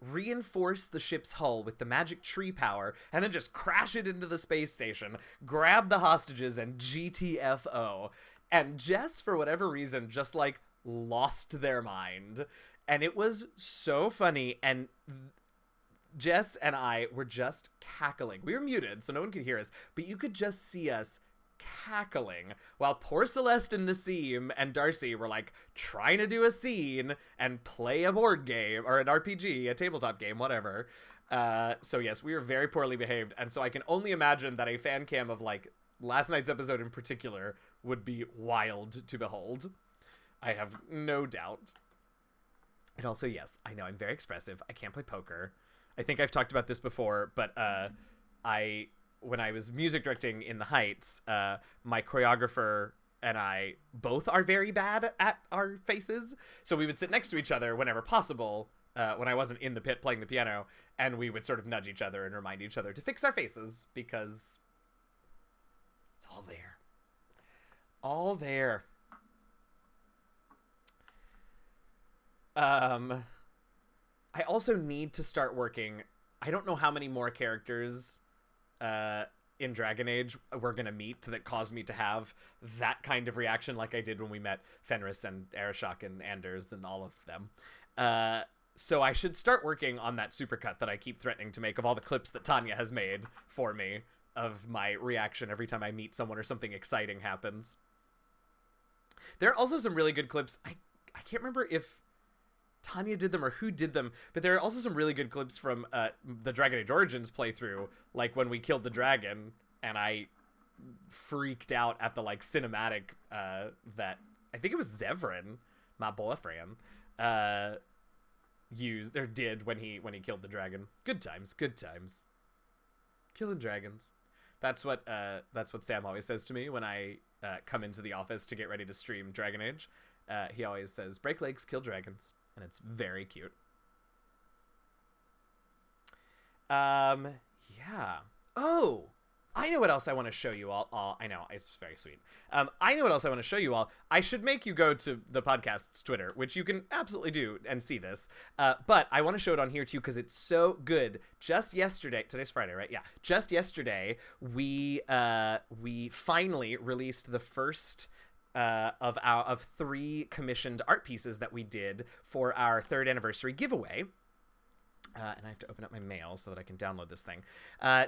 reinforce the ship's hull with the magic tree power, and then just crash it into the space station, grab the hostages, and GTFO. And Jess, for whatever reason, just like lost their mind. And it was so funny. And Jess and I were just cackling. We were muted, so no one could hear us, but you could just see us cackling while poor Celeste and Nassim and Darcy were like trying to do a scene and play a board game or an RPG, a tabletop game, whatever. So yes, we were very poorly behaved, and so I can only imagine that a fan cam of like last night's episode in particular would be wild to behold. I have no doubt. And also, yes, I know I'm very expressive. I can't play poker. I think I've talked about this before, but when I was music directing in the Heights, my choreographer and I both are very bad at our faces. So we would sit next to each other whenever possible, when I wasn't in the pit playing the piano, and we would sort of nudge each other and remind each other to fix our faces because it's all there. All there. I also need to start working. I don't know how many more characters in Dragon Age we're gonna meet that caused me to have that kind of reaction like I did when we met Fenris and Arishok and Anders and all of them. So I should start working on that supercut that I keep threatening to make of all the clips that Tanya has made for me of my reaction every time I meet someone or something exciting happens. There are also some really good clips. I can't remember if Tanya did them or who did them, but there are also some really good clips from the Dragon Age Origins playthrough, like when we killed the dragon and I freaked out at the like cinematic that I think it was Zevran, my boyfriend, used or did when he killed the dragon. Good times, killing dragons. That's what Sam always says to me when I come into the office to get ready to stream Dragon Age. He always says, break legs, kill dragons. And it's very cute. Yeah. Oh, I know what else I want to show you all. I know, it's very sweet. I know what else I want to show you all. I should make you go to the podcast's Twitter, which you can absolutely do and see this. But I want to show it on here too because it's so good. Just yesterday, today's Friday, right? Yeah. Just yesterday, we finally released the first of 3 commissioned art pieces that we did for our 3rd anniversary giveaway. And I have to open up my mail so that I can download this thing.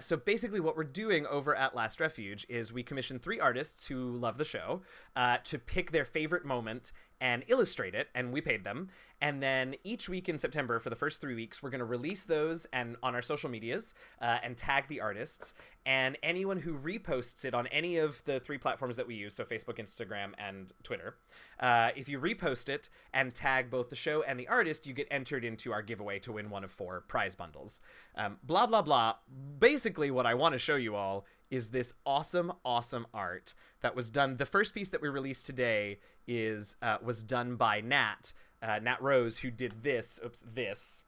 So basically what we're doing over at Last Refuge is we commissioned 3 artists who love the show to pick their favorite moment and illustrate it, and we paid them. And then each week in September, for the first 3 weeks, we're going to release those and on our social medias and tag the artists. And anyone who reposts it on any of the 3 platforms that we use, so Facebook, Instagram, and Twitter, if you repost it and tag both the show and the artist, you get entered into our giveaway to win one of 4 prize bundles. Blah, blah, blah. Basically, what I want to show you all is this awesome, awesome art that was done. The first piece that we released today was done by Nat Rose, who did this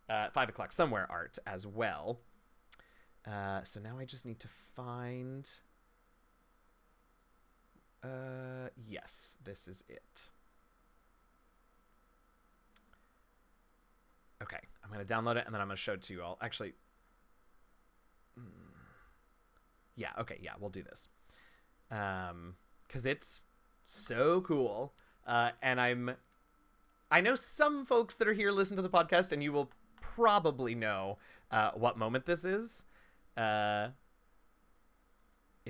5 o'clock somewhere art as well. So now I just need to find, yes, this is it. Okay, I'm going to download it and then I'm going to show it to you all. Actually, yeah, okay, yeah, we'll do this. 'Cause it's so cool. And I know some folks that are here listen to the podcast, and you will probably know what moment this is. If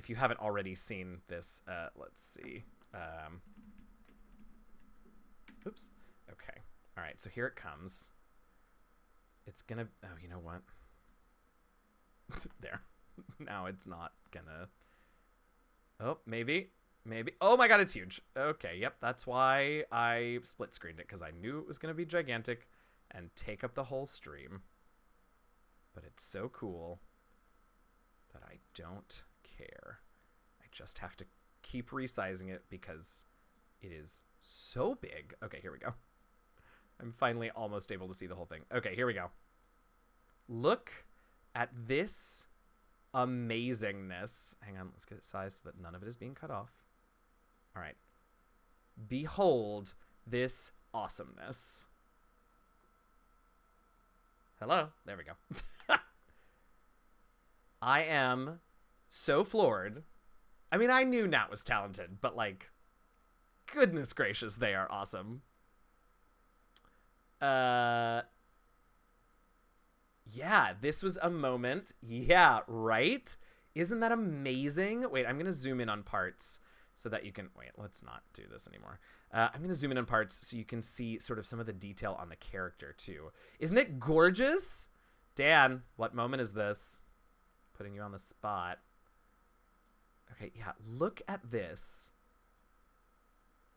you haven't already seen this, let's see. Oops. Okay. All right. So here it comes. It's gonna. Oh, you know what? There. Now it's not gonna. Oh, maybe. Oh my god, it's huge. Okay, yep, that's why I split screened it, because I knew it was going to be gigantic and take up the whole stream. But it's so cool that I don't care. I just have to keep resizing it because it is so big. Okay, here we go. I'm finally almost able to see the whole thing. Okay, here we go. Look at this amazingness. Hang on, let's get it sized so that none of it is being cut off. All right. Behold this awesomeness. Hello. There we go. I am so floored. I mean, I knew Nat was talented, but like, goodness gracious, they are awesome. Yeah, this was a moment. Yeah, right? Isn't that amazing? Wait, I'm going to zoom in on parts so that you can... Wait, let's not do this anymore. I'm going to zoom in on parts so you can see sort of some of the detail on the character, too. Isn't it gorgeous? Dan, what moment is this? Putting you on the spot. Okay, yeah, look at this.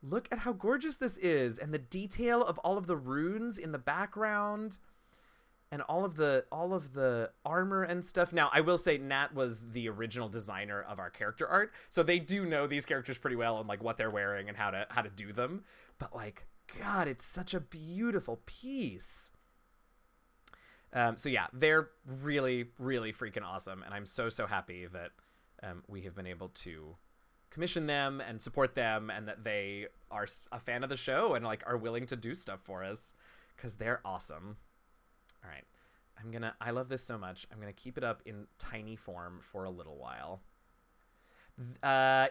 Look at how gorgeous this is, and the detail of all of the runes in the background. And all of the armor and stuff. Now, I will say Nat was the original designer of our character art, so they do know these characters pretty well and like what they're wearing and how to do them. But like, God, it's such a beautiful piece. So yeah, they're really, really freaking awesome, and I'm so happy that we have been able to commission them and support them, and that they are a fan of the show and like are willing to do stuff for us, because they're awesome. All right, I love this so much. I'm going to keep it up in tiny form for a little while.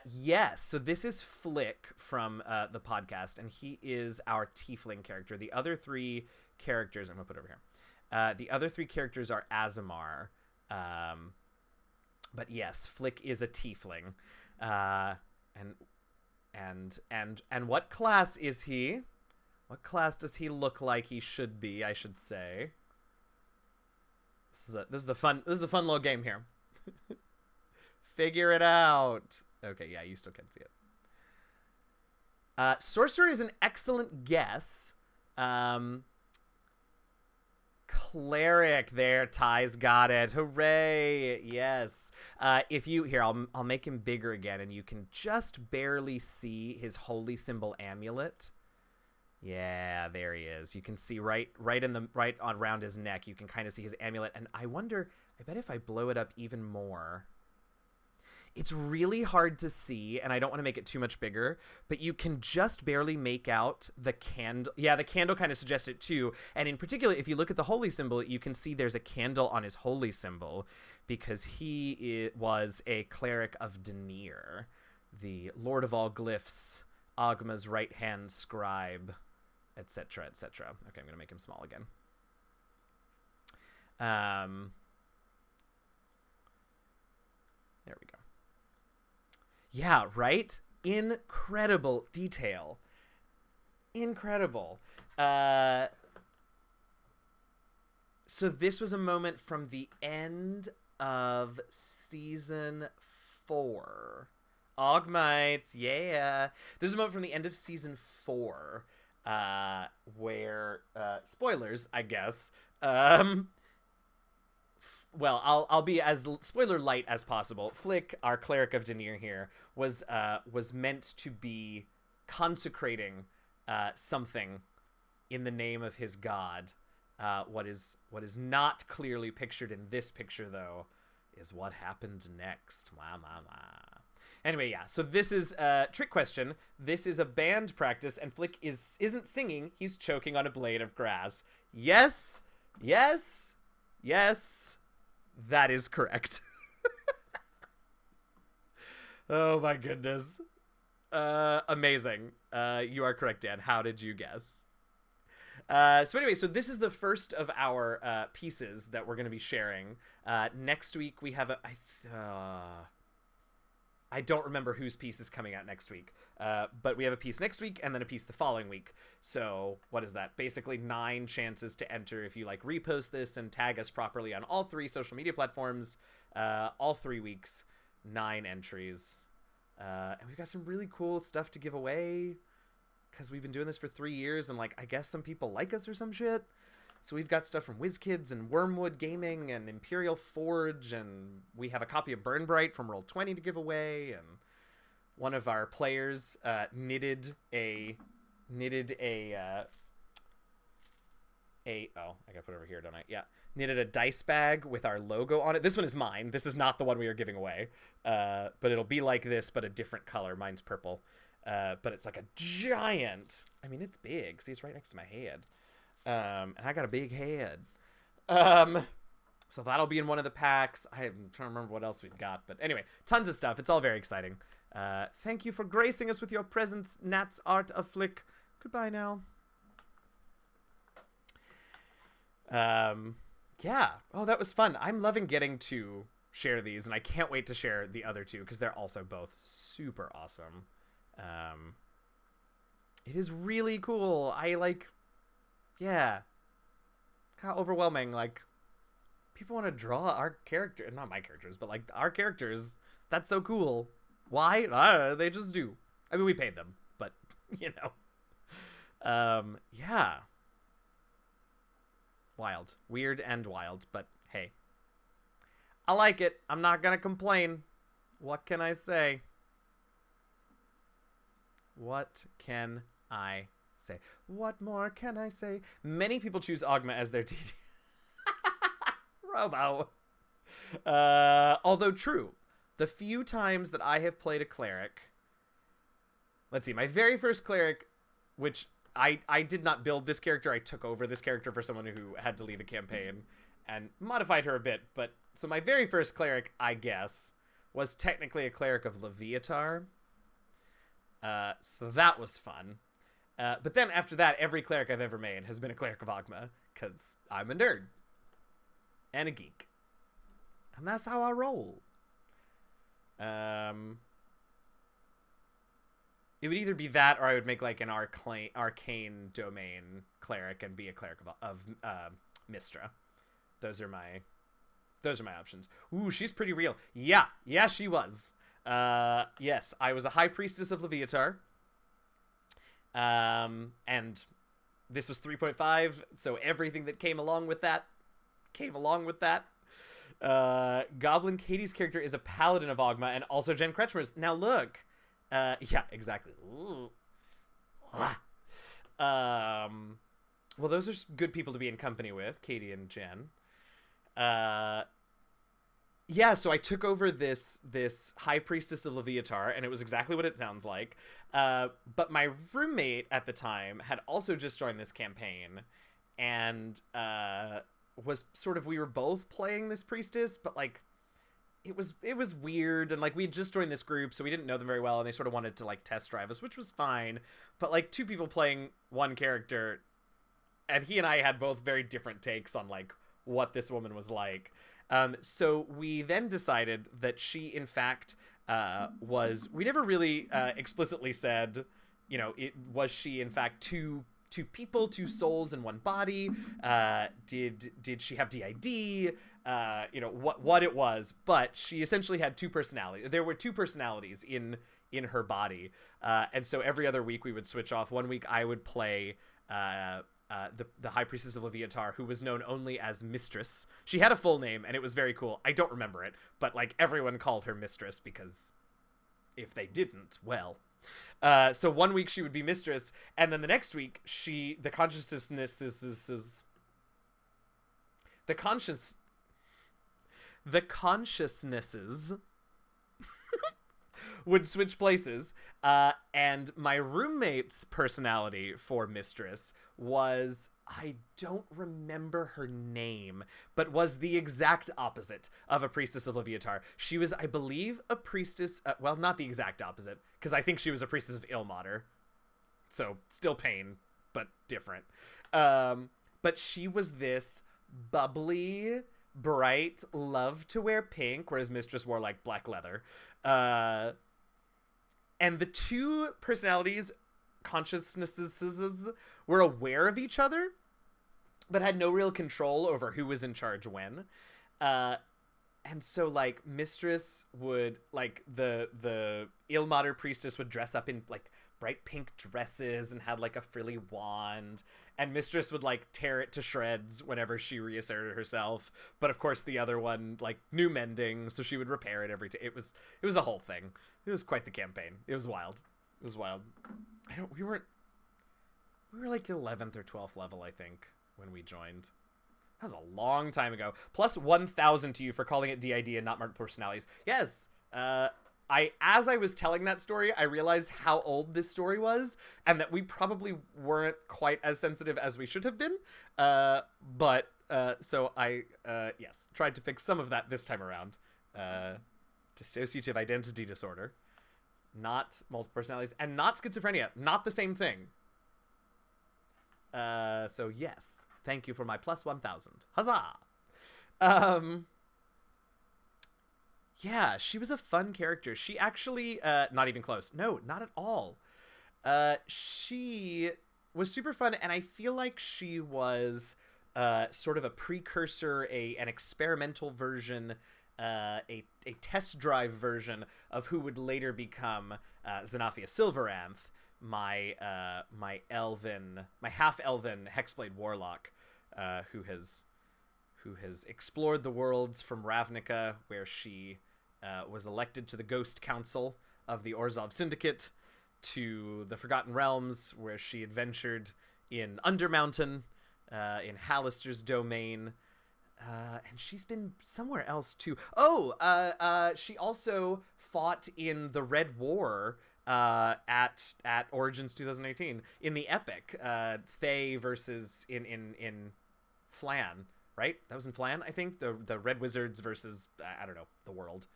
Yes, so this is Flick from the podcast, and he is our tiefling character. The other three characters, I'm going to put over here. The other three characters are Aasimar. But yes, Flick is a tiefling. And what class is he? What class does he look like he should be, I should say? This is a fun little game here. Figure it out. Okay, yeah, you still can't see it. Sorcerer is an excellent guess. Cleric there. Ty's got it. Hooray! Yes. If you here, I'll make him bigger again, and you can just barely see his holy symbol amulet. Yeah, there he is. You can see right around his neck. You can kind of see his amulet, and I bet if I blow it up even more, it's really hard to see, and I don't want to make it too much bigger, but you can just barely make out the candle. Yeah, the candle kind of suggests it too. And in particular, if you look at the holy symbol, you can see there's a candle on his holy symbol, because he was a cleric of Denir, the Lord of all glyphs, Ogma's right-hand scribe, etc., etc. Okay, I'm going to make him small again. There we go. Yeah, right? Incredible detail. Incredible. So this was a moment from the end of season 4. Ogmites, yeah. This is a moment from the end of season 4, where, spoilers, I guess, well, I'll be as spoiler light as possible. Flick, our cleric of Denir here, was meant to be consecrating something in the name of his god. What is not clearly pictured in this picture, though, is what happened next. Anyway, yeah. So this is a trick question. This is a band practice, and Flick isn't singing. He's choking on a blade of grass. Yes, yes, yes. That is correct. Oh my goodness. Amazing. You are correct, Dan. How did you guess? So anyway, so this is the first of our pieces that we're going to be sharing. Next week we have I don't remember whose piece is coming out next week, but we have a piece next week and then a piece the following week. So what is that? Basically 9 chances to enter if you like repost this and tag us properly on all 3 social media platforms, all 3 weeks, 9 entries. And we've got some really cool stuff to give away because we've been doing this for 3 years, and like, I guess some people like us or some shit. So we've got stuff from WizKids and Wormwood Gaming and Imperial Forge, and we have a copy of Burnbright from Roll20 to give away, and one of our players knitted a I gotta put it over here, don't I? Yeah. Knitted a dice bag with our logo on it. This one is mine. This is not the one we are giving away. But it'll be like this, but a different color. Mine's purple. But it's like a giant. I mean, it's big. See, it's right next to my head. And I got a big head. So that'll be in one of the packs. I'm trying to remember what else we've got. But anyway, tons of stuff. It's all very exciting. Thank you for gracing us with your presence, Nat's Art of Flick. Goodbye now. Yeah. Oh, that was fun. I'm loving getting to share these, and I can't wait to share the other two because they're also both super awesome. It is really cool. Yeah. Kind of overwhelming. Like, people want to draw our character, not my characters, but like our characters. That's so cool. Why? They just do. I mean, we paid them, but you know. Yeah. Wild. Weird and wild, but hey. I like it. I'm not gonna complain. What can I say? What can I say? What more can I say? Many people choose Ogma as their DD. Robo. Although true, the few times that I have played a cleric, let's see, my very first cleric, which I did not build this character, I took over this character for someone who had to leave a campaign and modified her a bit, but so my very first cleric, I guess, was technically a cleric of Leviatar. So that was fun. But then after that, every cleric I've ever made has been a cleric of Ogma, because I'm a nerd. And a geek. And that's how I roll. It would either be that, or I would make like an arcane domain cleric and be a cleric of Mystra. Those are my options. Ooh, she's pretty real. Yeah, she was. Yes, I was a high priestess of Leviatar. And this was 3.5, so everything that came along with that. Goblin Katie's character is a paladin of Ogma and also Jen Kretschmer's. Now look. Yeah, exactly. Well, those are good people to be in company with, Katie and Jen. Yeah, so I took over this High Priestess of Leviatar, and it was exactly what it sounds like. But my roommate at the time had also just joined this campaign, and was sort of, we were both playing this priestess, but like it was weird, and like we had just joined this group, so we didn't know them very well, and they sort of wanted to like test drive us, which was fine. But like two people playing one character, and he and I had both very different takes on like what this woman was like. So we then decided that she, in fact, we never really explicitly said, you know, was she in fact two people, two souls in one body? Did she have DID? You know, what it was, but she essentially had two personalities. There were two personalities in her body. And so every other week we would switch off. One week I would play the High Priestess of Leviatar, who was known only as Mistress. She had a full name, and it was very cool. I don't remember it, but like everyone called her Mistress, because if they didn't, well. So one week she would be Mistress, and then the next week the consciousnesses would switch places, and my roommate's personality for Mistress was, I don't remember her name, but was the exact opposite of a priestess of Leviatar. She was, I believe, a priestess, well, not the exact opposite, because I think she was a priestess of Ilmater, so still pain, but different. But she was this bubbly, bright, love to wear pink, whereas Mistress wore like black leather. And the two personalities, consciousnesses, were aware of each other, but had no real control over who was in charge when. And so, like, Mistress would, like, the Ilmater priestess would dress up in, like, bright pink dresses and had, like, a frilly wand. And Mistress would, like, tear it to shreds whenever she reasserted herself. But, of course, the other one, like, knew mending, so she would repair it every time. It was a whole thing. It was quite the campaign. It was wild. We were like 11th or 12th level, I think. when we joined. That was a long time ago. Plus 1,000 to you for calling it DID and not multiple personalities. Yes. As I was telling that story, I realized how old this story was, and that we probably weren't quite as sensitive as we should have been. So I, yes, tried to fix some of that this time around. Dissociative identity disorder, not multiple personalities, and not schizophrenia. Not the same thing. So yes. Thank you for my plus 1,000. Huzzah! Yeah, she was a fun character. She actually, not even close. No, not at all. She was super fun, and I feel like she was sort of a precursor, an experimental version, a test drive version of who would later become Xanathia Silveranth, my half-elven Hexblade warlock, who has explored the worlds from Ravnica, where she was elected to the Ghost Council of the Orzhov Syndicate, to the Forgotten Realms, where she adventured in Undermountain, in Hallister's domain, and she's been somewhere else too. She also fought in the Red War at Origins 2018 in the Epic, Thay versus in Flan, right? That was in Flan, I think. The Red Wizards versus I don't know, the world.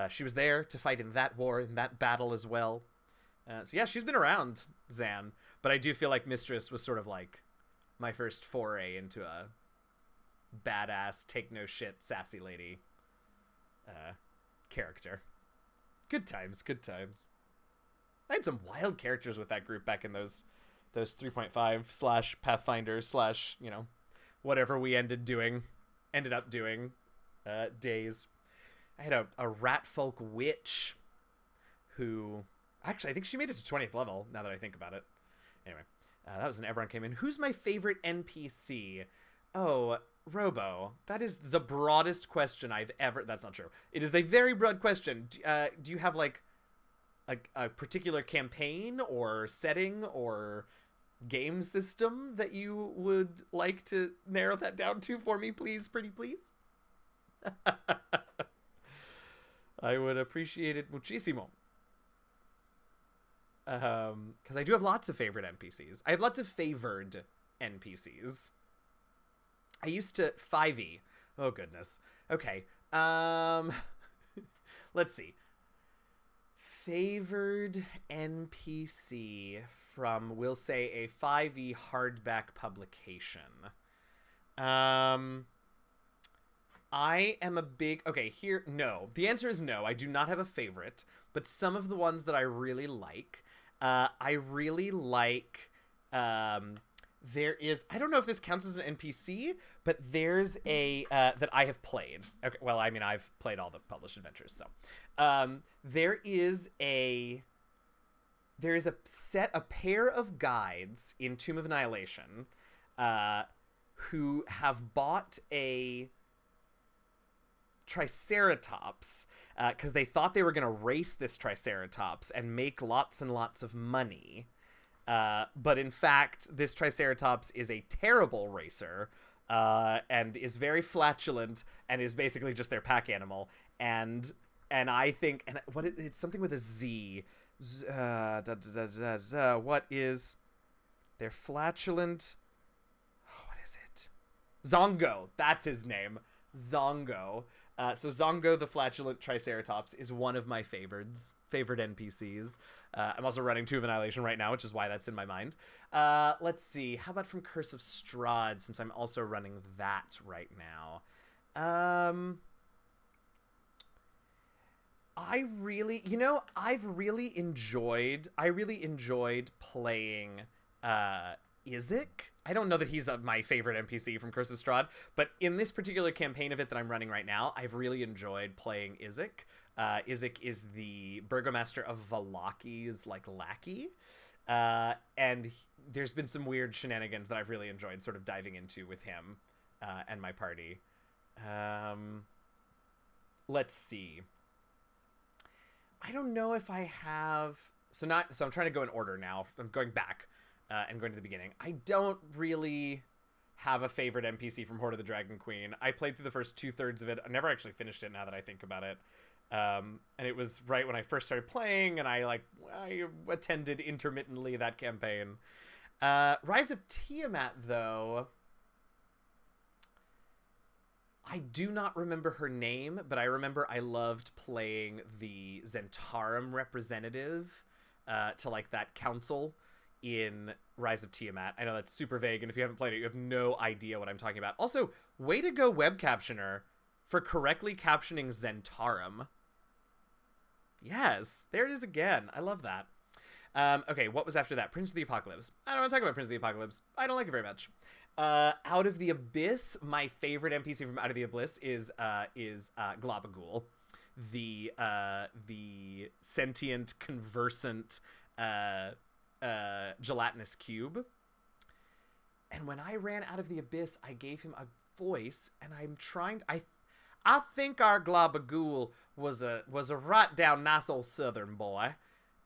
She was there to fight in that war, in that battle as well. So yeah, she's been around, Zan, but I do feel like Mistress was sort of like my first foray into a badass, take no shit, sassy lady character. Good times, good times. I had some wild characters with that group back in those 3.5 / Pathfinder / whatever we ended up doing days. I had a Ratfolk witch who, actually, I think she made it to 20th level, now that I think about it. Anyway, that was an Eberron came in. Who's my favorite NPC? Oh, Robo, that is the broadest question I've ever... That's not true. It is a very broad question. Do you have, like, a particular campaign or setting or game system that you would like to narrow that down to for me, please, pretty please? I would appreciate it muchísimo. Because I do have lots of favorite NPCs. I have lots of favored NPCs. I used to 5e. Oh, goodness. Okay. Let's see. Favored NPC from, we'll say, a 5e hardback publication. I am a big... Okay, here... No. The answer is no. I do not have a favorite. But some of the ones that I really like... I really like... there is... I don't know if this counts as an NPC, but there's a... that I have played. Okay, well, I mean, I've played all the published adventures, so... there is a pair of guides in Tomb of Annihilation who have bought a Triceratops because they thought they were going to race this Triceratops and make lots and lots of money. But in fact, this Triceratops is a terrible racer and is very flatulent and is basically just their pack animal. And I think, and it's something with a Z. What is their flatulent? Oh, what is it? Zongo. That's his name. Zongo. So Zongo the Flatulent Triceratops is one of my favorite NPCs. I'm also running Tomb of Annihilation right now, which is why that's in my mind. Let's see. How about from Curse of Strahd, since I'm also running that right now? I really enjoyed playing Izek. I don't know that he's my favorite NPC from Curse of Strahd, but in this particular campaign of it that I'm running right now, I've really enjoyed playing Izek. Izek is the burgomaster of Valaki's, lackey. And there's been some weird shenanigans that I've really enjoyed sort of diving into with him and my party. Let's see. I don't know if I have... So I'm trying to go in order now. I'm going back and going to the beginning. I don't really have a favorite NPC from Horde of the Dragon Queen. I played through the first 2/3 of it. I never actually finished it now that I think about it. And it was right when I first started playing, and I attended intermittently that campaign. Rise of Tiamat, though, I do not remember her name, but I remember I loved playing the Zentarum representative to like that council in Rise of Tiamat. I know that's super vague, and if you haven't played it, you have no idea what I'm talking about. Also, way to go, web captioner, for correctly captioning Zentarum. Yes, there it is again. I love that. Okay, what was after that? Prince of the Apocalypse. I don't want to talk about Prince of the Apocalypse. I don't like it very much. Out of the Abyss, my favorite NPC from Out of the Abyss is Globagul, the sentient, conversant, gelatinous cube. And when I ran Out of the Abyss, I gave him a voice, and I think our Globagul was a right down nice old southern boy,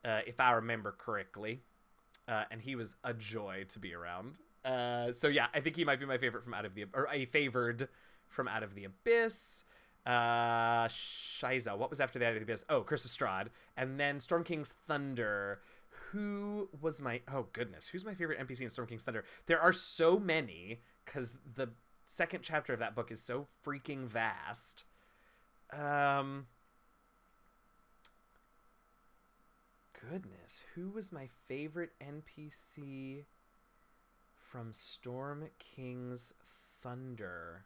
if I remember correctly, and he was a joy to be around. So yeah, I think he might be my favorite from a favored from Out of the Abyss. Shiza, what was after the Out of the Abyss? Oh, Curse of Strahd, and then Storm King's Thunder. Who was my... Oh, goodness. Who's my favorite NPC in Storm King's Thunder? There are so many, because the second chapter of that book is so freaking vast. Goodness. Who was my favorite NPC from Storm King's Thunder?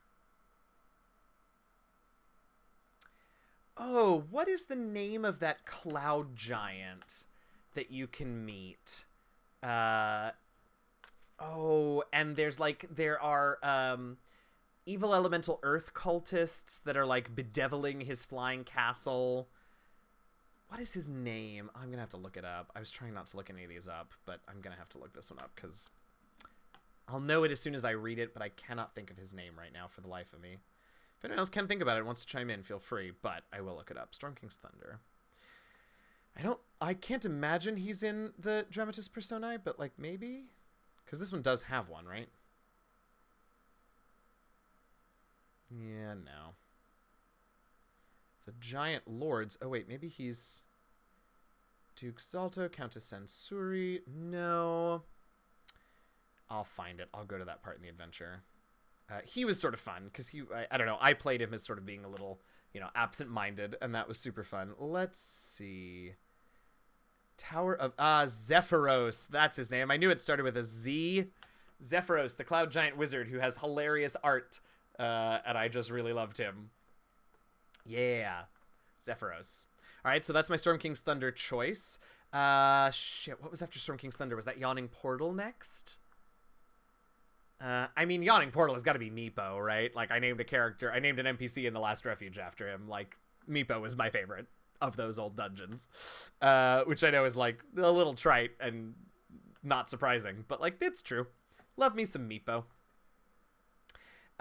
Oh, what is the name of that cloud giant that you can meet? And there are evil elemental earth cultists that are like bedeviling his flying castle. What is his name? I'm gonna have to look it up. I was trying not to look any of these up, but I'm gonna have to look this one up because I'll know it as soon as I read it, but I cannot think of his name right now for the life of me. If anyone else can think about it and wants to chime in, feel free, but I will look it up. Storm King's Thunder. I can't imagine he's in the Dramatis Personae, but like maybe? Because this one does have one, right? Yeah, no. The Giant Lords. Oh wait, maybe he's Duke Zalto, Countess Sansuri. No. I'll find it. I'll go to that part in the adventure. He was sort of fun because I don't know, I played him as sort of being a little, absent-minded, and that was super fun. Let's see. Tower of Zephyros. That's his name. I knew it started with a Z. Zephyros, the cloud giant wizard who has hilarious art, and I just really loved him. Yeah, Zephyros. All right, so that's my Storm King's Thunder choice. Shit, what was after Storm King's Thunder? Was that Yawning Portal next? I mean, Yawning Portal has got to be Meepo, right? Like, I named an NPC in The Last Refuge after him. Like, Meepo was my favorite of those old dungeons, which I know is, like, a little trite and not surprising, but, like, it's true. Love me some Meepo.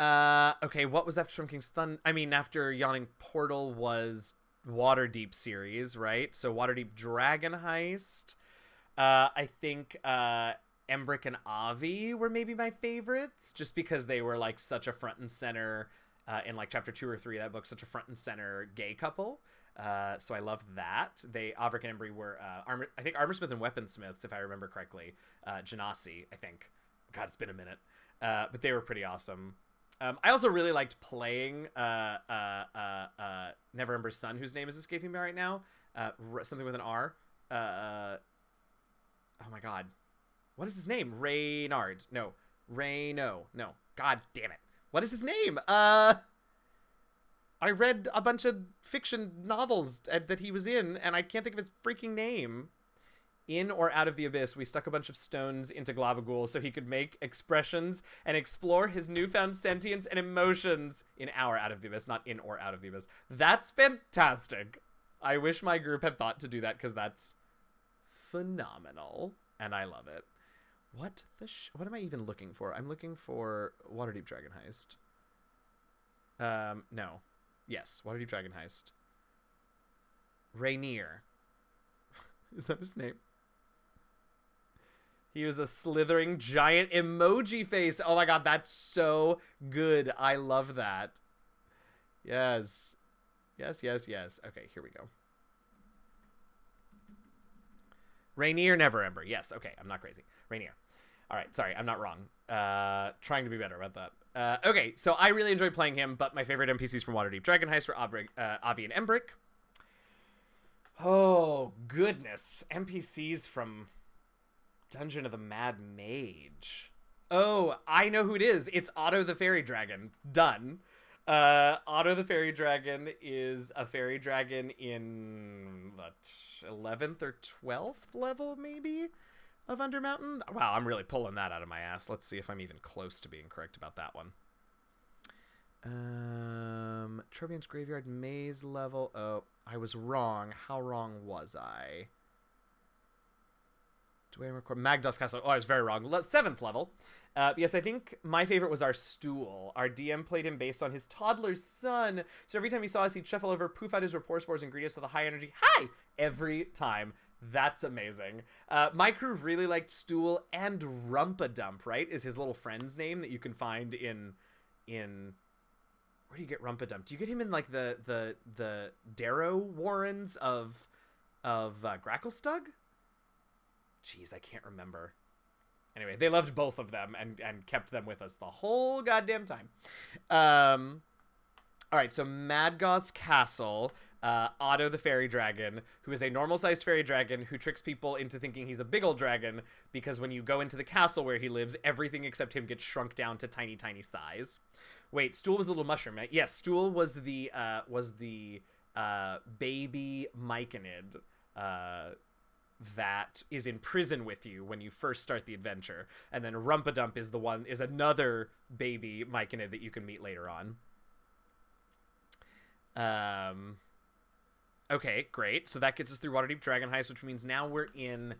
Okay, what was after Storm King's Thunder? I mean, after Yawning Portal was Waterdeep series, right? So Waterdeep Dragon Heist. I think, Embrick and Avi were maybe my favorites, just because they were like such a front and center in like chapter 2 or 3 of that book, such a front and center gay couple. So I loved that. Avric and Embry were I think armorsmith and weaponsmiths, if I remember correctly. Genasi, I think. God, it's been a minute. But they were pretty awesome. I also really liked playing Neverember's son, whose name is escaping me right now. Something with an R. Oh my god. What is his name? Reynard. No. Reyno. No. God damn it. What is his name? I read a bunch of fiction novels that he was in, and I can't think of his freaking name. In or Out of the Abyss, we stuck a bunch of stones into Globagul so he could make expressions and explore his newfound sentience and emotions in our Out of the Abyss, not in or Out of the Abyss. That's fantastic. I wish my group had thought to do that, because that's phenomenal, and I love it. What am I even looking for? I'm looking for Waterdeep Dragon Heist. No. Yes, Waterdeep Dragon Heist. Rainier. Is that his name? He was a slithering giant emoji face. Oh my god, that's so good. I love that. Yes. Yes, yes, yes. Okay, here we go. Rainier, never Ember. Yes, okay, I'm not crazy. Rainier. All right, sorry, I'm not wrong. Trying to be better about that. Okay, so I really enjoyed playing him, but my favorite NPCs from Waterdeep Dragon Heist were Avi and Embrick. Oh, goodness. NPCs from Dungeon of the Mad Mage. Oh, I know who it is. It's Otto the Fairy Dragon. Done. Otto the Fairy Dragon is a fairy dragon in the 11th or 12th level, maybe, of Undermountain. Wow, I'm really pulling that out of my ass. Let's see if I'm even close to being correct about that one. Trobion's Graveyard Maze level. Oh, I was wrong. How wrong was I? Do I record Magdos Castle? Oh, I was very wrong. 7th level. Yes, I think my favorite was our Stool. Our DM played him based on his toddler son. So every time he saw us, he'd shuffle over, poof out his rapport spores and greet us with a high energy hi every time. That's amazing. My crew really liked Stool, and Rumpadump, right? Is his little friend's name that you can find in where do you get Rumpadump? Do you get him in like the Darrow Warrens of Gracklestug? Jeez, I can't remember. Anyway, they loved both of them and kept them with us the whole goddamn time. All right, so Magdos Castle, Otto the Fairy Dragon, who is a normal-sized fairy dragon who tricks people into thinking he's a big old dragon because when you go into the castle where he lives, everything except him gets shrunk down to tiny, tiny size. Wait, Stool was the little mushroom, right? Yes, Stool was the baby Myconid, that is in prison with you when you first start the adventure, and then Rumpadump is another baby Myconid that you can meet later on. Okay, great. So that gets us through Waterdeep Dragon Heist, which means now we're in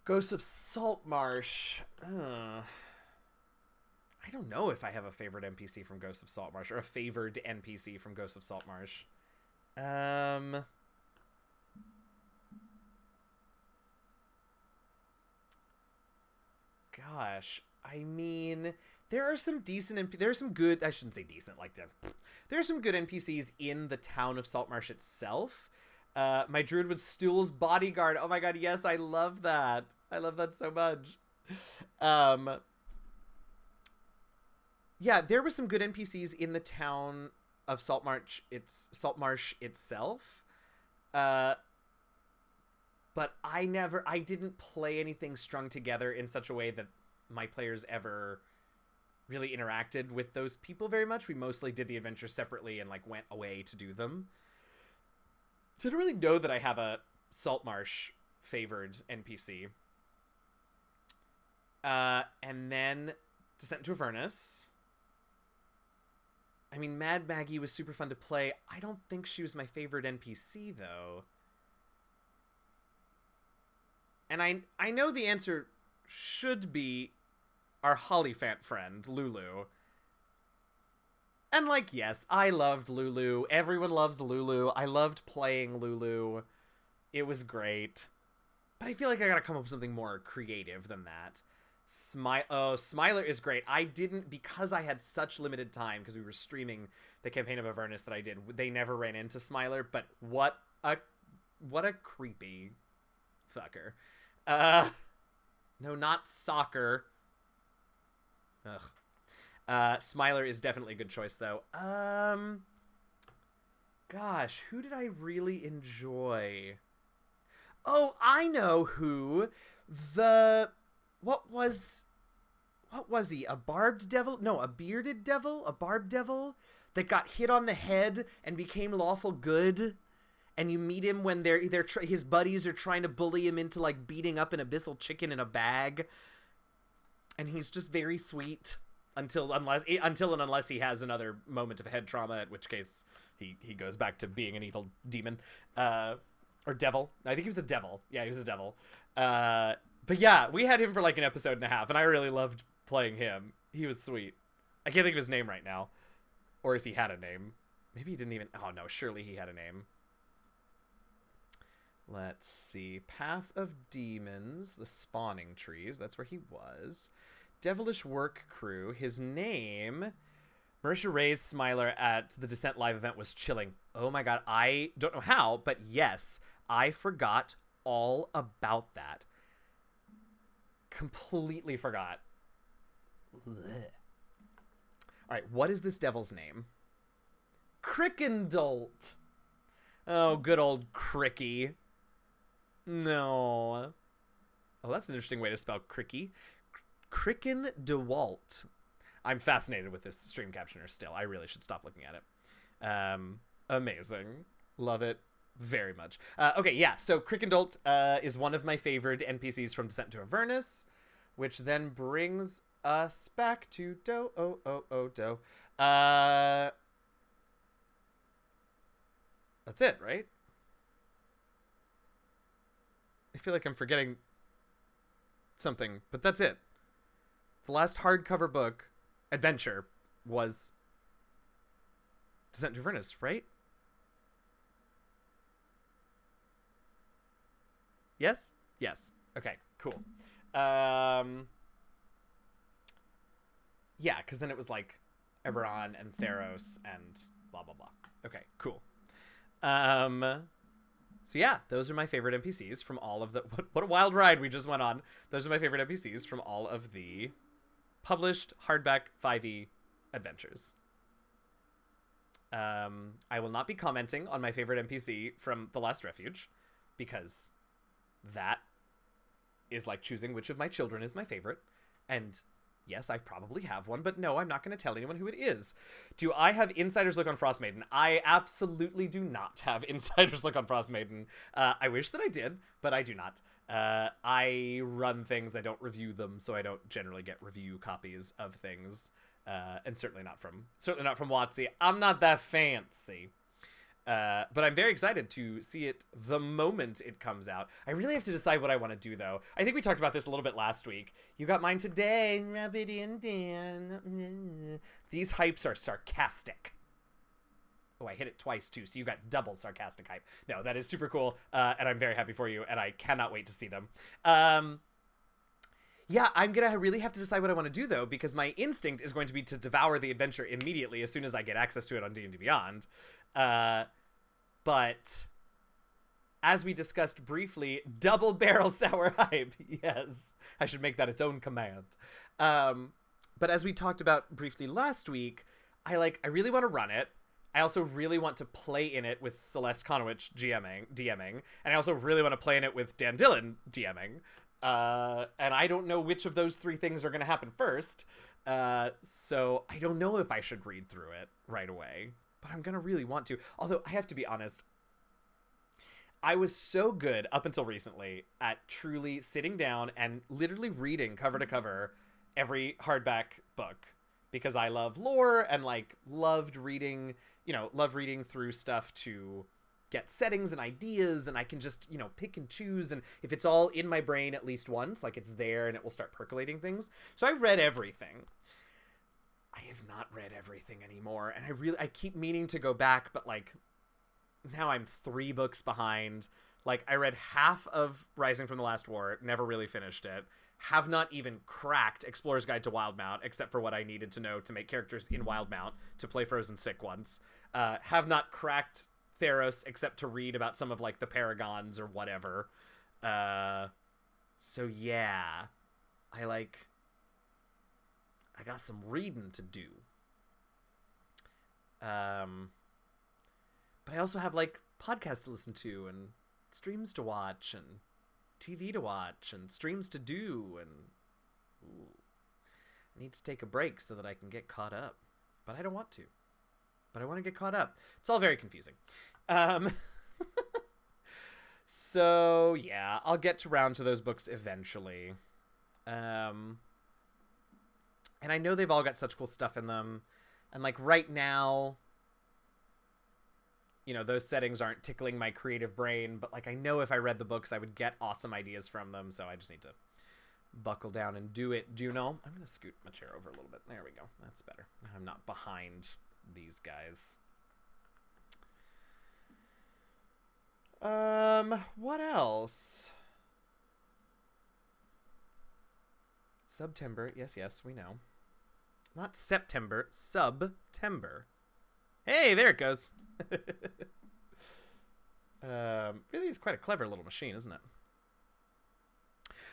Ghosts of Saltmarsh. I don't know if I have a favorite NPC from Ghosts of Saltmarsh or a favored NPC from Ghosts of Saltmarsh. Gosh, I mean, there are some decent, there are some good, I shouldn't say decent like that. There are some good NPCs in the town of Saltmarsh itself. My druid was Stool's bodyguard. Oh my god, yes, I love that. I love that so much. Yeah, there were some good NPCs in the town of Saltmarsh itself. But I didn't play anything strung together in such a way that my players ever really interacted with those people very much. We mostly did the adventure separately and like went away to do them. So I don't really know that I have a Saltmarsh favored NPC. And then Descent into Avernus. I mean, Mad Maggie was super fun to play. I don't think she was my favorite NPC, though. And I know the answer should be our Hollyphant friend, Lulu. And, like, yes, I loved Lulu. Everyone loves Lulu. I loved playing Lulu. It was great. But I feel like I gotta come up with something more creative than that. Smiler is great. I didn't, because I had such limited time, because we were streaming the campaign of Avernus that I did, they never ran into Smiler, but what a creepy fucker. No, not soccer. Ugh. Smiler is definitely a good choice, though. Gosh, who did I really enjoy? Oh, I know who. What was he? A barbed devil? No, a bearded devil? A barbed devil? That got hit on the head and became lawful good? And you meet him when his buddies are trying to bully him into, like, beating up an abyssal chicken in a bag. And he's just very sweet until and unless he has another moment of head trauma, at which case he goes back to being an evil demon. Or devil. I think he was a devil. Yeah, he was a devil. But yeah, we had him for like an episode and a half, and I really loved playing him. He was sweet. I can't think of his name right now. Or if he had a name. Maybe he didn't even... Oh no, surely he had a name. Let's see. Path of Demons, the spawning trees. That's where he was. Devilish Work Crew. His name, Marisha Ray's Smiler at the Descent live event was chilling. Oh my god, I don't know how, but yes, I forgot all about that. Completely forgot. Blech. All right, what is this devil's name? Crickendolt. Oh, good old Cricky. No. Oh, that's an interesting way to spell Cricky. Cricken DeWalt. I'm fascinated with this stream captioner still. I really should stop looking at it. Amazing. Love it very much. Okay, yeah, so Crickendolt is one of my favorite NPCs from Descent to Avernus, which then brings us back to Do. That's it, right? I feel like I'm forgetting something, but that's it. The last hardcover book, adventure, was Descent to Avernus, right? Yes? Yes. Okay, cool. Yeah, because then it was like Eberron and Theros and blah, blah, blah. Okay, cool. So yeah, those are my favorite NPCs from all of the... What a wild ride we just went on. Those are my favorite NPCs from all of the published hardback 5e adventures. I will not be commenting on my favorite NPC from The Last Refuge, because that is like choosing which of my children is my favorite. And yes, I probably have one, but no, I'm not going to tell anyone who it is. Do I have insider's look on Frostmaiden? I absolutely do not have insider's look on Frostmaiden. I wish that I did, but I do not. I run things, I don't review them, so I don't generally get review copies of things. And certainly not from WotC. I'm not that fancy. But I'm very excited to see it the moment it comes out. I really have to decide what I want to do, though. I think we talked about this a little bit last week. You got mine today, Rabbit and Dan. These hypes are sarcastic. Oh, I hit it twice, too, so you got double sarcastic hype. No, that is super cool, and I'm very happy for you, and I cannot wait to see them. Yeah, I'm going to really have to decide what I want to do, though, because my instinct is going to be to devour the adventure immediately as soon as I get access to it on D&D Beyond. But as we discussed briefly, double barrel sour hype. Yes, I should make that its own command. But as we talked about briefly last week, I really want to run it. I also really want to play in it with Celeste Conowitch DMing, and I also really want to play in it with Dan Dillon DMing. And I don't know which of those three things are going to happen first. So I don't know if I should read through it right away. But I'm going to really want to. Although, I have to be honest, I was so good up until recently at truly sitting down and literally reading cover to cover every hardback book. Because I love lore and, loved reading through stuff to get settings and ideas. And I can just, pick and choose. And if it's all in my brain at least once, it's there and it will start percolating things. So I read everything. I have not read everything anymore, and I keep meaning to go back, but now I'm 3 books behind. I read half of Rising from the Last War, never really finished it. Have not even cracked Explorer's Guide to Wildemount, except for what I needed to know to make characters in Wildemount to play Frozen Sick once. Have not cracked Theros, except to read about some of the Paragons or whatever. So yeah, I got some reading to do. But I also have podcasts to listen to and streams to watch and TV to watch and streams to do, and I need to take a break so that I can get caught up. But I don't want to. But I want to get caught up. It's all very confusing. So yeah, I'll get around to those books eventually. And I know they've all got such cool stuff in them. And right now, those settings aren't tickling my creative brain. But I know if I read the books, I would get awesome ideas from them. So I just need to buckle down and do it. Juno, I'm going to scoot my chair over a little bit. There we go. That's better. I'm not behind these guys. What else? September. Yes, we know. Not September, Subtember. Hey, there it goes. Really is quite a clever little machine, isn't it?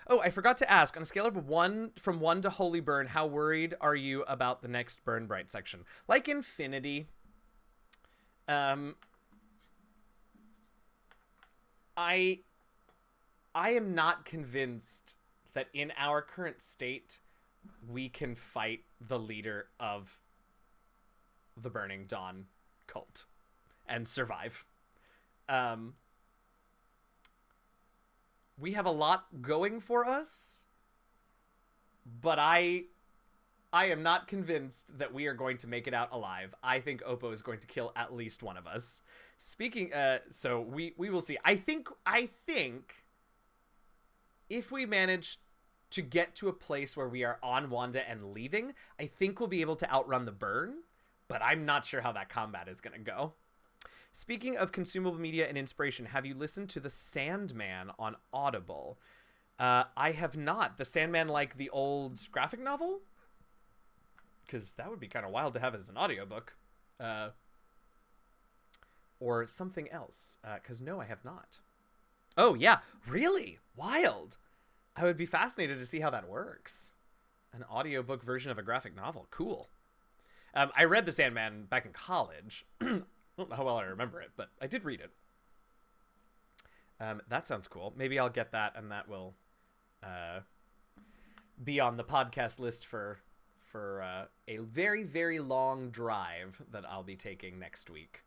Oh, I forgot to ask, on a scale of 1 from 1 to Holy Burn, how worried are you about the next Burn Bright section? Like Infinity. I am not convinced that in our current state we can fight the leader of the Burning Dawn cult and survive. We have a lot going for us, but I am not convinced that we are going to make it out alive. I think Oppo is going to kill at least one of us. Speaking, so we will see. I think if we manage to get to a place where we are on Wanda and leaving, I think we'll be able to outrun the burn, but I'm not sure how that combat is going to go. Speaking of consumable media and inspiration, have you listened to The Sandman on Audible? I have not. The Sandman, like the old graphic novel? Because that would be kind of wild to have as an audiobook. Or something else. Because no, I have not. Oh, yeah. Really? Wild. I would be fascinated to see how that works. An audiobook version of a graphic novel. Cool. I read The Sandman back in college. I don't know how well I remember it, but I did read it. That sounds cool. Maybe I'll get that, and that will be on the podcast list for a very, very long drive that I'll be taking next week.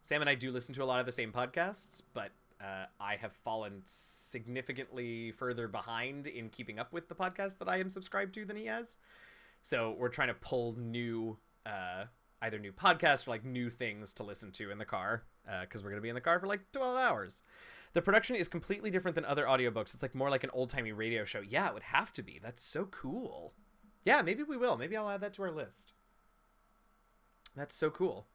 Sam and I do listen to a lot of the same podcasts, but I have fallen significantly further behind in keeping up with the podcast that I am subscribed to than he has. So we're trying to pull new, either new podcasts or like new things to listen to in the car, because we're going to be in the car for like 12 hours. The production is completely different than other audiobooks. It's like more like an old-timey radio show. Yeah, it would have to be. That's so cool. Yeah, maybe we will. Maybe I'll add that to our list. That's so cool.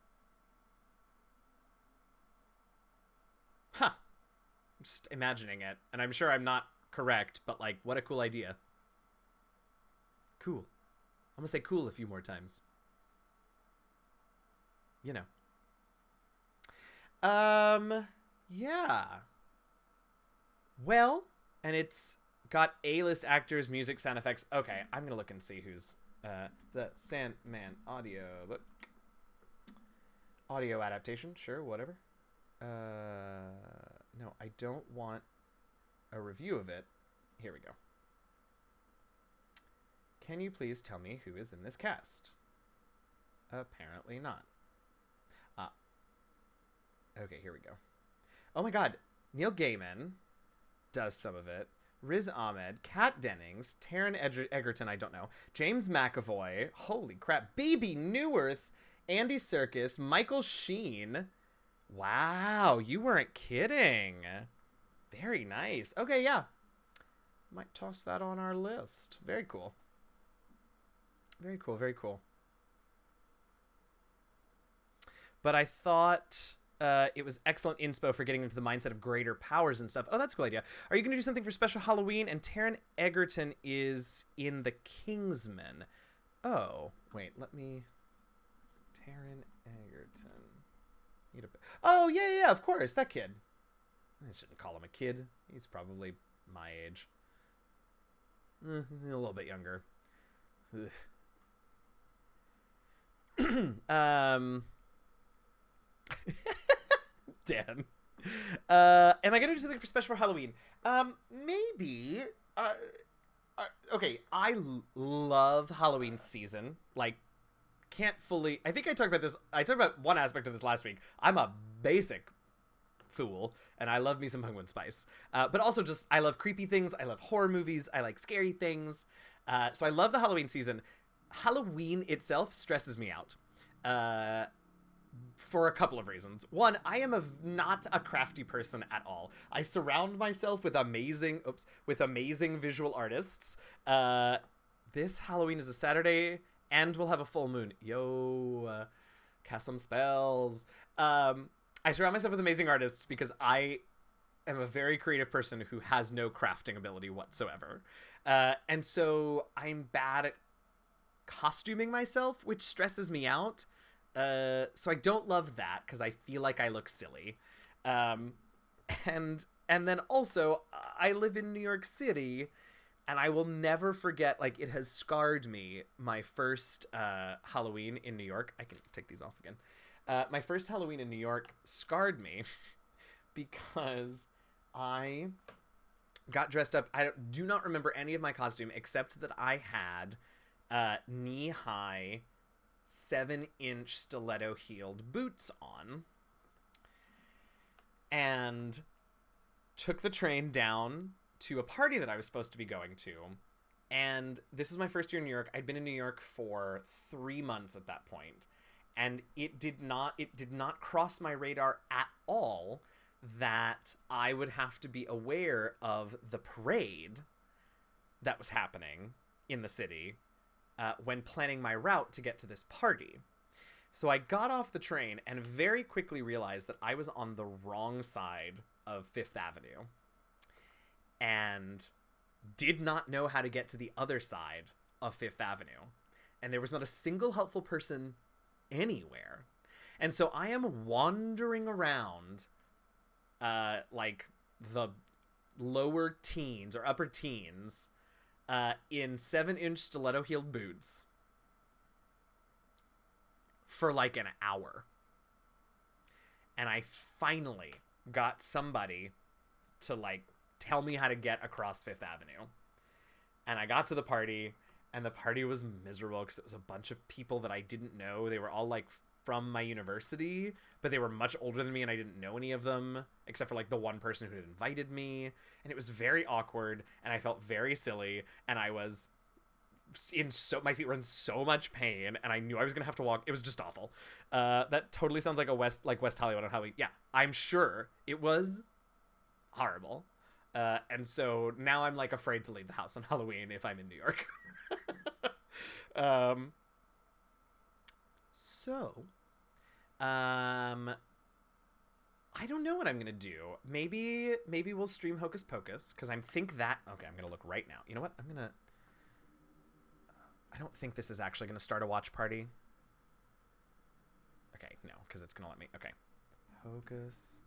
Huh. I'm just imagining it, and I'm sure I'm not correct, but like, what a cool idea. Cool. I'm gonna say cool a few more times. You know. Yeah. Well, and it's got A-list actors, music, sound effects. Okay, I'm gonna look and see who's the Sandman audiobook. Audio adaptation, sure, whatever. No, I don't want a review of it. Here we go. Can you please tell me who is in this cast? Apparently not. Okay, here we go. Oh my god, Neil Gaiman does some of it. Riz Ahmed, Kat Dennings, Taron Egerton, I don't know. James McAvoy, holy crap. Baby Newirth, Andy Serkis, Michael Sheen. Wow, you weren't kidding. Very nice. Okay, yeah. Might toss that on our list. Very cool. Very cool, very cool. But I thought it was excellent inspo for getting into the mindset of greater powers and stuff. Oh, that's a cool idea. Are you going to do something for special Halloween? And Taron Egerton is in The Kingsman. Oh, wait, let me... Taron Egerton. Oh, yeah, of course, that kid. I shouldn't call him a kid. He's probably my age. A little bit younger. Dan. Am I gonna do something for special for Halloween? Maybe. Okay, I love Halloween season. Like, can't fully... I think I talked about this... I talked about one aspect of this last week. I'm a basic fool, and I love me some pumpkin spice. But also just, I love creepy things. I love horror movies. I like scary things. So I love the Halloween season. Halloween itself stresses me out. For a couple of reasons. One, I am not a crafty person at all. I surround myself with amazing visual artists. This Halloween is a Saturday, and we'll have a full moon. Yo, cast some spells. I I surround myself with amazing artists because I am a very creative person who has no crafting ability whatsoever. And so I'm bad at costuming myself, which stresses me out. So I don't love that because I feel like I look silly. Um, and then also I live in New York City, and I will never forget. Like, it has scarred me. My first Halloween in New York. I can take these off again. My first Halloween in New York scarred me because I got dressed up. I do not remember any of my costume except that I had knee-high 7-inch stiletto-heeled boots on, and took the train down to a party that I was supposed to be going to. And this was my first year in New York. I'd been in New York for 3 months at that point, and it did not cross my radar at all that I would have to be aware of the parade that was happening in the city when planning my route to get to this party. So I got off the train and very quickly realized that I was on the wrong side of Fifth Avenue and did not know how to get to the other side of Fifth Avenue. And there was not a single helpful person anywhere. And so I am wandering around like the lower teens or upper teens in 7-inch stiletto-heeled boots for like an hour. And I finally got somebody to like tell me how to get across Fifth Avenue. And I got to the party, and the party was miserable because it was a bunch of people that I didn't know. They were all like from my university, but they were much older than me, and I didn't know any of them except for like the one person who had invited me. And it was very awkward, and I felt very silly, and I was my feet were in so much pain, and I knew I was gonna have to walk. It was just awful. That totally sounds like West Hollywood on Halloween. Yeah, I'm sure it was horrible. And so now I'm like afraid to leave the house on Halloween if I'm in New York. I don't know what I'm gonna do. Maybe we'll stream Hocus Pocus because I'm gonna look right now. You know what? I don't think this is actually gonna start a watch party. Okay, no, because it's gonna let me. Okay, Hocus,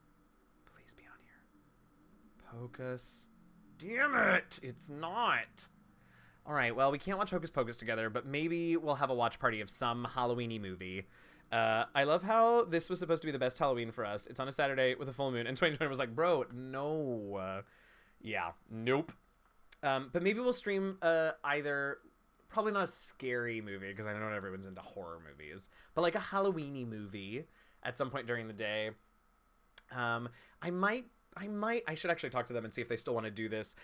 please be on here. Hocus, damn it, it's not. All right, well, we can't watch Hocus Pocus together, but maybe we'll have a watch party of some Halloween-y movie. I love how this was supposed to be the best Halloween for us. It's on a Saturday with a full moon, and 2020 was like, bro, no. Yeah, nope. But maybe we'll stream either, probably not a scary movie, because I know not everyone's into horror movies, but like a Halloween-y movie at some point during the day. I should actually talk to them and see if they still want to do this.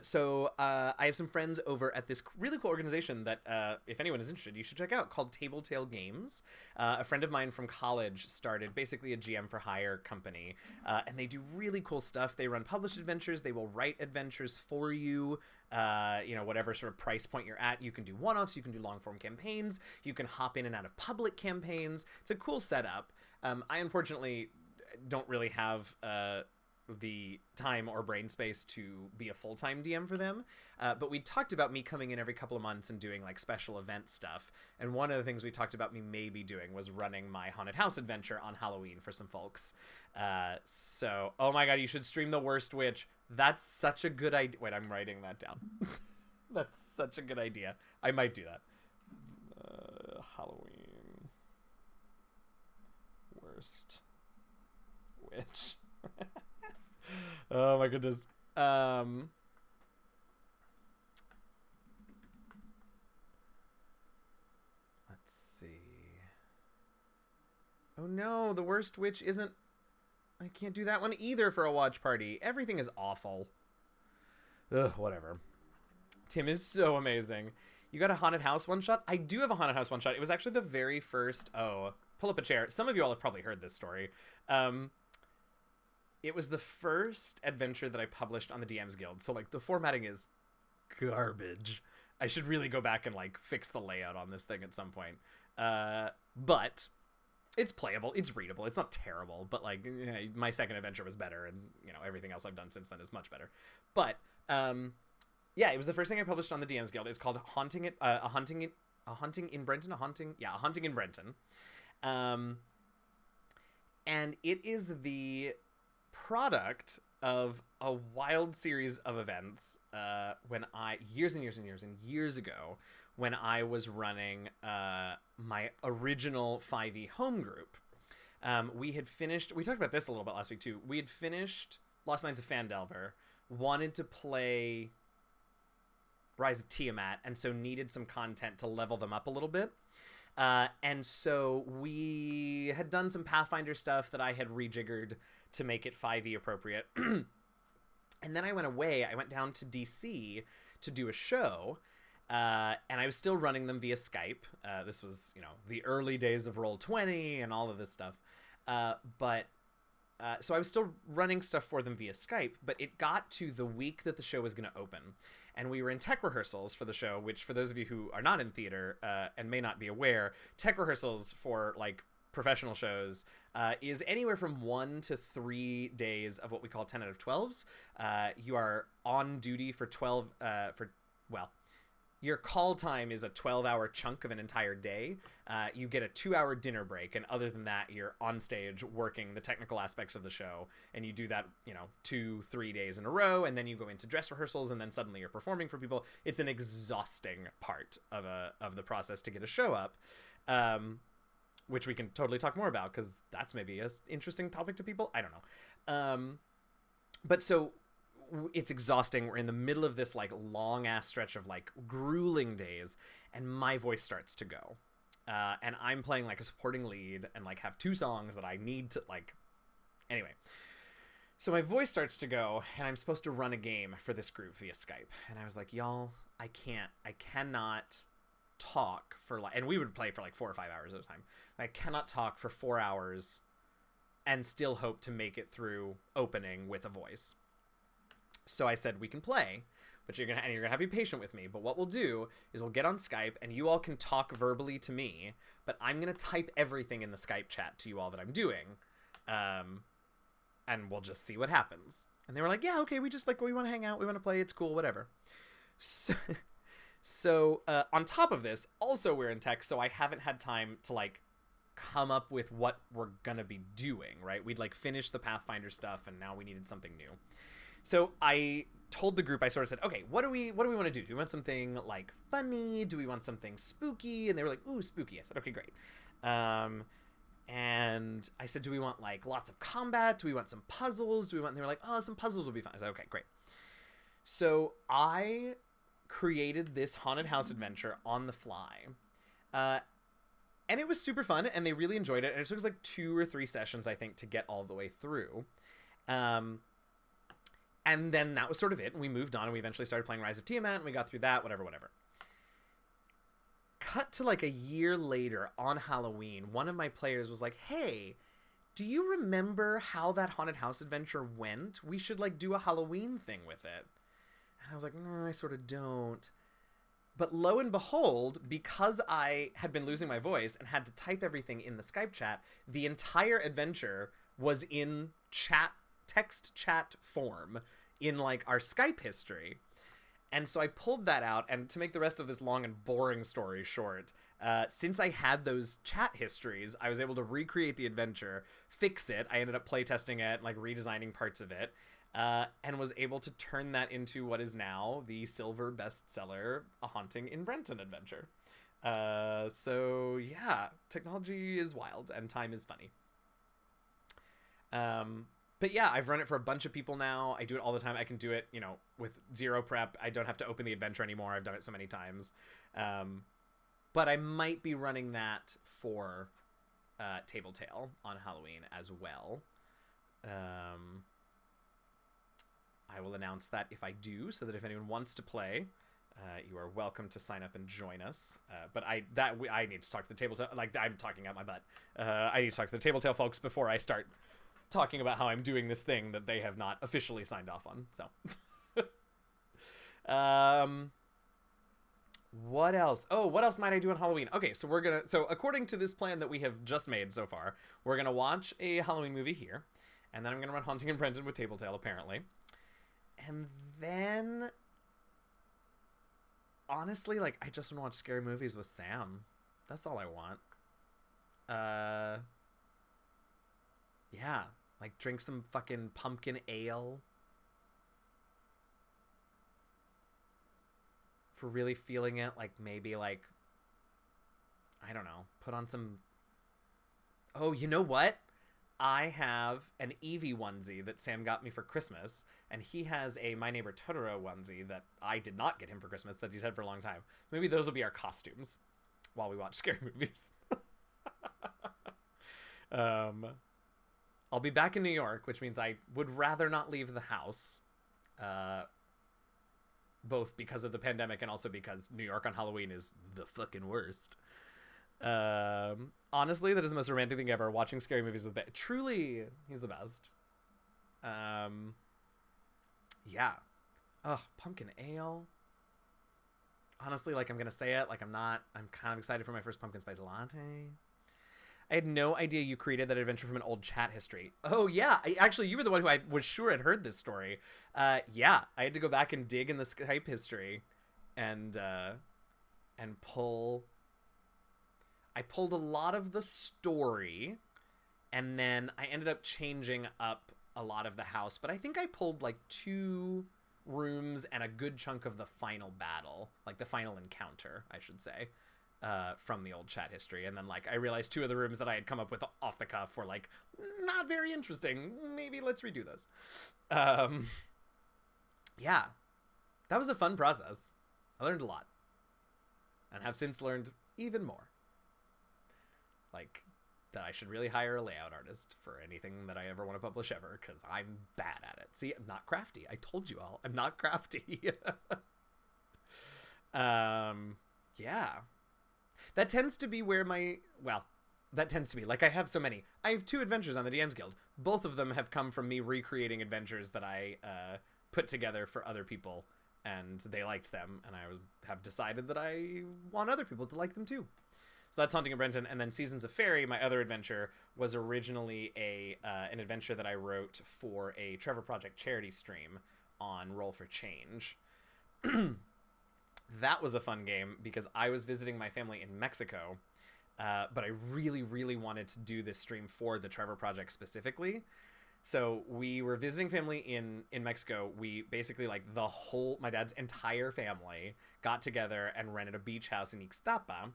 So I have some friends over at this really cool organization that, if anyone is interested, you should check out, called Tabletail Games. A friend of mine from college started basically a GM for hire company, and they do really cool stuff. They run published adventures. They will write adventures for you. Whatever sort of price point you're at, you can do one-offs, you can do long-form campaigns, you can hop in and out of public campaigns. It's a cool setup. I unfortunately don't really have the time or brain space to be a full-time DM for them, but we talked about me coming in every couple of months and doing like special event stuff, and one of the things we talked about me maybe doing was running my haunted house adventure on Halloween for some folks. So oh my god, you should stream The Worst Witch. That's such a good idea. Wait, I'm writing that down. That's such a good idea. I might do that. Halloween Worst Witch. Oh my goodness. Let's see. Oh no, The Worst Witch isn't. I can't do that one either for a watch party. Everything is awful. Ugh, whatever. Tim is so amazing. You got a haunted house one shot? I do have a haunted house one shot. It was actually the very first. Oh, pull up a chair. Some of you all have probably heard this story. It was the first adventure that I published on the DMs Guild. So like the formatting is garbage. I should really go back and like fix the layout on this thing at some point. But It's playable. It's readable. It's not terrible, but like my second adventure was better, and everything else I've done since then is much better. But yeah, it was the first thing I published on the DMs Guild. It's called a hunting in Brenton, a hunting in Brenton, and it is the product of a wild series of events when I years ago when I was running my original 5e home group. We talked about this a little bit last week too. We had finished Lost Mines of Phandelver, wanted to play Rise of Tiamat, and so needed some content to level them up a little bit. And so we had done some Pathfinder stuff that I had rejiggered to make it 5e appropriate. And then I went away. I went down to DC to do a show, and I was still running them via Skype. This was, the early days of Roll20 and all of this stuff. So I was still running stuff for them via Skype, but it got to the week that the show was going to open. And we were in tech rehearsals for the show, which for those of you who are not in theater and may not be aware, tech rehearsals for like professional shows is anywhere from 1 to 3 days of what we call 10 out of 12s. You are on duty for your call time is a 12-hour chunk of an entire day. You get a 2-hour dinner break, and other than that, you're on stage working the technical aspects of the show, and you do that, 2-3 days in a row, and then you go into dress rehearsals, and then suddenly you're performing for people. It's an exhausting part of the process to get a show up, which we can totally talk more about, because that's maybe an interesting topic to people. I don't know. But so it's exhausting. We're in the middle of this like long ass stretch of like grueling days, and my voice starts to go. And I'm playing like a supporting lead and like have 2 songs that I need to like. Anyway, so my voice starts to go, and I'm supposed to run a game for this group via Skype. And I was like, y'all, I cannot talk for like, and we would play for like 4 or 5 hours at a time. I cannot talk for 4 hours and still hope to make it through opening with a voice. So I said, we can play, but you're gonna have to be patient with me. But what we'll do is we'll get on Skype, and you all can talk verbally to me, but I'm gonna type everything in the Skype chat to you all that I'm doing, and we'll just see what happens. And they were like, yeah, okay, we want to hang out, we want to play, it's cool, whatever. So on top of this, also we're in tech, so I haven't had time to like come up with what we're gonna be doing, right? We'd like finished the Pathfinder stuff, and now we needed something new. So I told the group, I sort of said, okay, what do we want to do? Do we want something like funny? Do we want something spooky? And they were like, ooh, spooky. I said, okay, great. And I said, do we want like lots of combat? Do we want some puzzles? And they were like, oh, some puzzles would be fun. I said, okay, great. So I created this haunted house adventure on the fly. And it was super fun, and they really enjoyed it. And it took us like 2 or 3 sessions, I think, to get all the way through. And then that was sort of it. And we moved on, and we eventually started playing Rise of Tiamat, and we got through that, whatever. Cut to like a year later on Halloween, one of my players was like, hey, do you remember how that haunted house adventure went? We should like do a Halloween thing with it. And I was like, no, I sort of don't. But lo and behold, because I had been losing my voice and had to type everything in the Skype chat, the entire adventure was in text chat form in like our Skype history. And so I pulled that out, and to make the rest of this long and boring story short, since I had those chat histories, I was able to recreate the adventure, fix it. I ended up playtesting it, like redesigning parts of it, and was able to turn that into what is now the silver bestseller, A Haunting in Brenton adventure. So yeah, technology is wild and time is funny. But yeah, I've run it for a bunch of people now. I do it all the time. I can do it, with zero prep. I don't have to open the adventure anymore. I've done it so many times. But I might be running that for Table Tale on Halloween as well. I will announce that if I do, so that if anyone wants to play, you are welcome to sign up and join us. But I need to talk to the Table Tale. Like, I'm talking out my butt. I need to talk to the Table Tale folks before I start talking about how I'm doing this thing that they have not officially signed off on. So What else? Oh, what else might I do on Halloween? Okay, so according to this plan that we have just made so far, we're gonna watch a Halloween movie here, and then I'm gonna run Haunting in Brenton with Tabletail, apparently. And then, honestly, like, I just want to watch scary movies with Sam. That's all I want. Yeah, like, drink some fucking pumpkin ale. For really feeling it, like, maybe, like, I don't know, put on some... Oh, you know what? I have an Eevee onesie that Sam got me for Christmas, and he has a My Neighbor Totoro onesie that I did not get him for Christmas that he's had for a long time. Maybe those will be our costumes while we watch scary movies. um, I'll be back in New York, which means I would rather not leave the house, both because of the pandemic and also because New York on Halloween is the fucking worst. Honestly, that is the most romantic thing ever. Watching scary movies with truly, he's the best. Yeah. Ugh, pumpkin ale. Honestly, like, I'm gonna say it, like, I'm kind of excited for my first pumpkin spice latte. I had no idea you created that adventure from an old chat history. Oh yeah, actually, you were the one who I was sure had heard this story. Yeah, I had to go back and dig in the Skype history, and pull. I pulled a lot of the story, and then I ended up changing up a lot of the house. But I think I pulled like 2 rooms and a good chunk of the final battle, like the final encounter, I should say, from the old chat history. And then, like, I realized 2 of the rooms that I had come up with off the cuff were, like, not very interesting. Maybe let's redo those. Yeah, that was a fun process. I learned a lot, and have since learned even more. Like, that I should really hire a layout artist for anything that I ever want to publish ever, because I'm bad at it. See, I'm not crafty. I told you all, I'm not crafty. Yeah. That tends to be where that tends to be, like, I have so many. I have 2 adventures on the DMs Guild. Both of them have come from me recreating adventures that I put together for other people, and they liked them, and I have decided that I want other people to like them too. So that's Haunting of Brenton, and then Seasons of Fairy, my other adventure, was originally an adventure that I wrote for a Trevor Project charity stream on Roll for Change. That was a fun game because I was visiting my family in Mexico, but I really, really wanted to do this stream for the Trevor Project specifically. So we were visiting family in Mexico. We basically, like, my dad's entire family got together and rented a beach house in Ixtapa.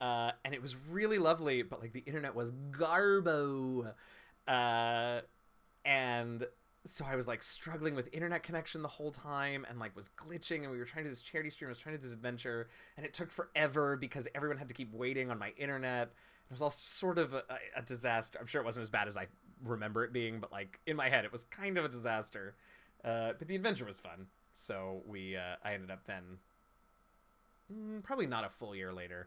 And it was really lovely, but, like, the internet was garbo. And so I was, like, struggling with internet connection the whole time, and, like, was glitching, and we were trying to do this charity stream, I was trying to do this adventure, and it took forever because everyone had to keep waiting on my internet. It was all sort of a disaster. I'm sure it wasn't as bad as I remember it being, but, like, in my head it was kind of a disaster. But the adventure was fun. So I ended up then, probably not a full year later,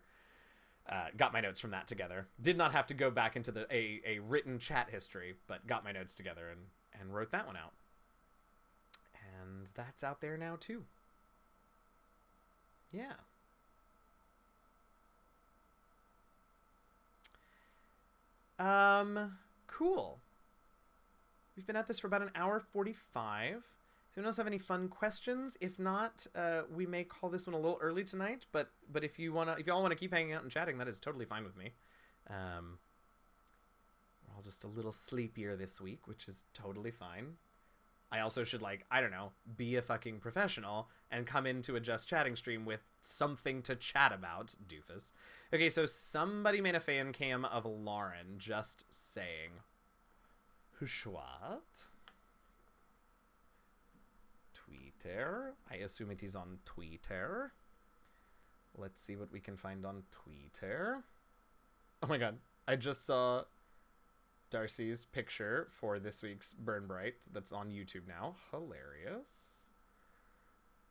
got my notes from that together. Did not have to go back into a written chat history, but got my notes together and wrote that one out. And that's out there now too. Yeah. Cool. We've been at this for about an hour 45. Does anyone else have any fun questions? If not, we may call this one a little early tonight, but if y'all wanna keep hanging out and chatting, that is totally fine with me. We're all just a little sleepier this week, which is totally fine. I also should, like, I don't know, be a fucking professional and come into a Just Chatting stream with something to chat about, doofus. Okay, so somebody made a fan cam of Lauren, just saying. What? Twitter. I assume it is on Twitter. Let's see what we can find on Twitter. Oh my god. I just saw Darcy's picture for this week's Burn Bright that's on YouTube now. Hilarious.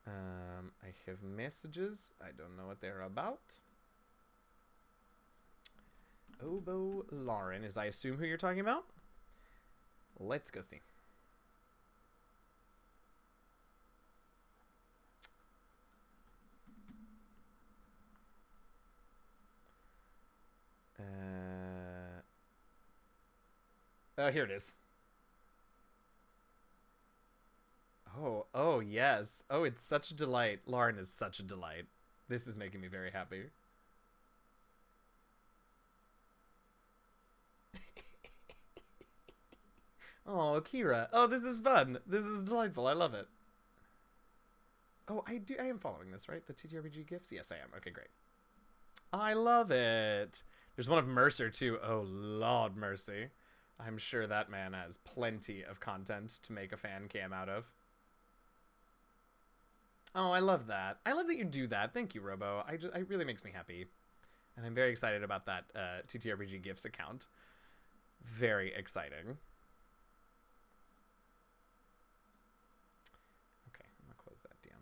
I have messages. I don't know what they're about. Obo Lauren is, I assume, who you're talking about. Let's go see. Oh, here it is. Oh, yes. Oh, it's such a delight. Lauren is such a delight. This is making me very happy. Oh, Kira. Oh, this is fun. This is delightful. I love it. Oh, I am following this, right? The TTRPG gifts? Yes, I am. Okay, great. I love it. There's one of Mercer, too. Oh, Lord mercy. I'm sure that man has plenty of content to make a fan cam out of. Oh, I love that. I love that you do that. Thank you, Robo. It really makes me happy. And I'm very excited about that TTRPG gifts account. Very exciting. Okay, I'm gonna close that down.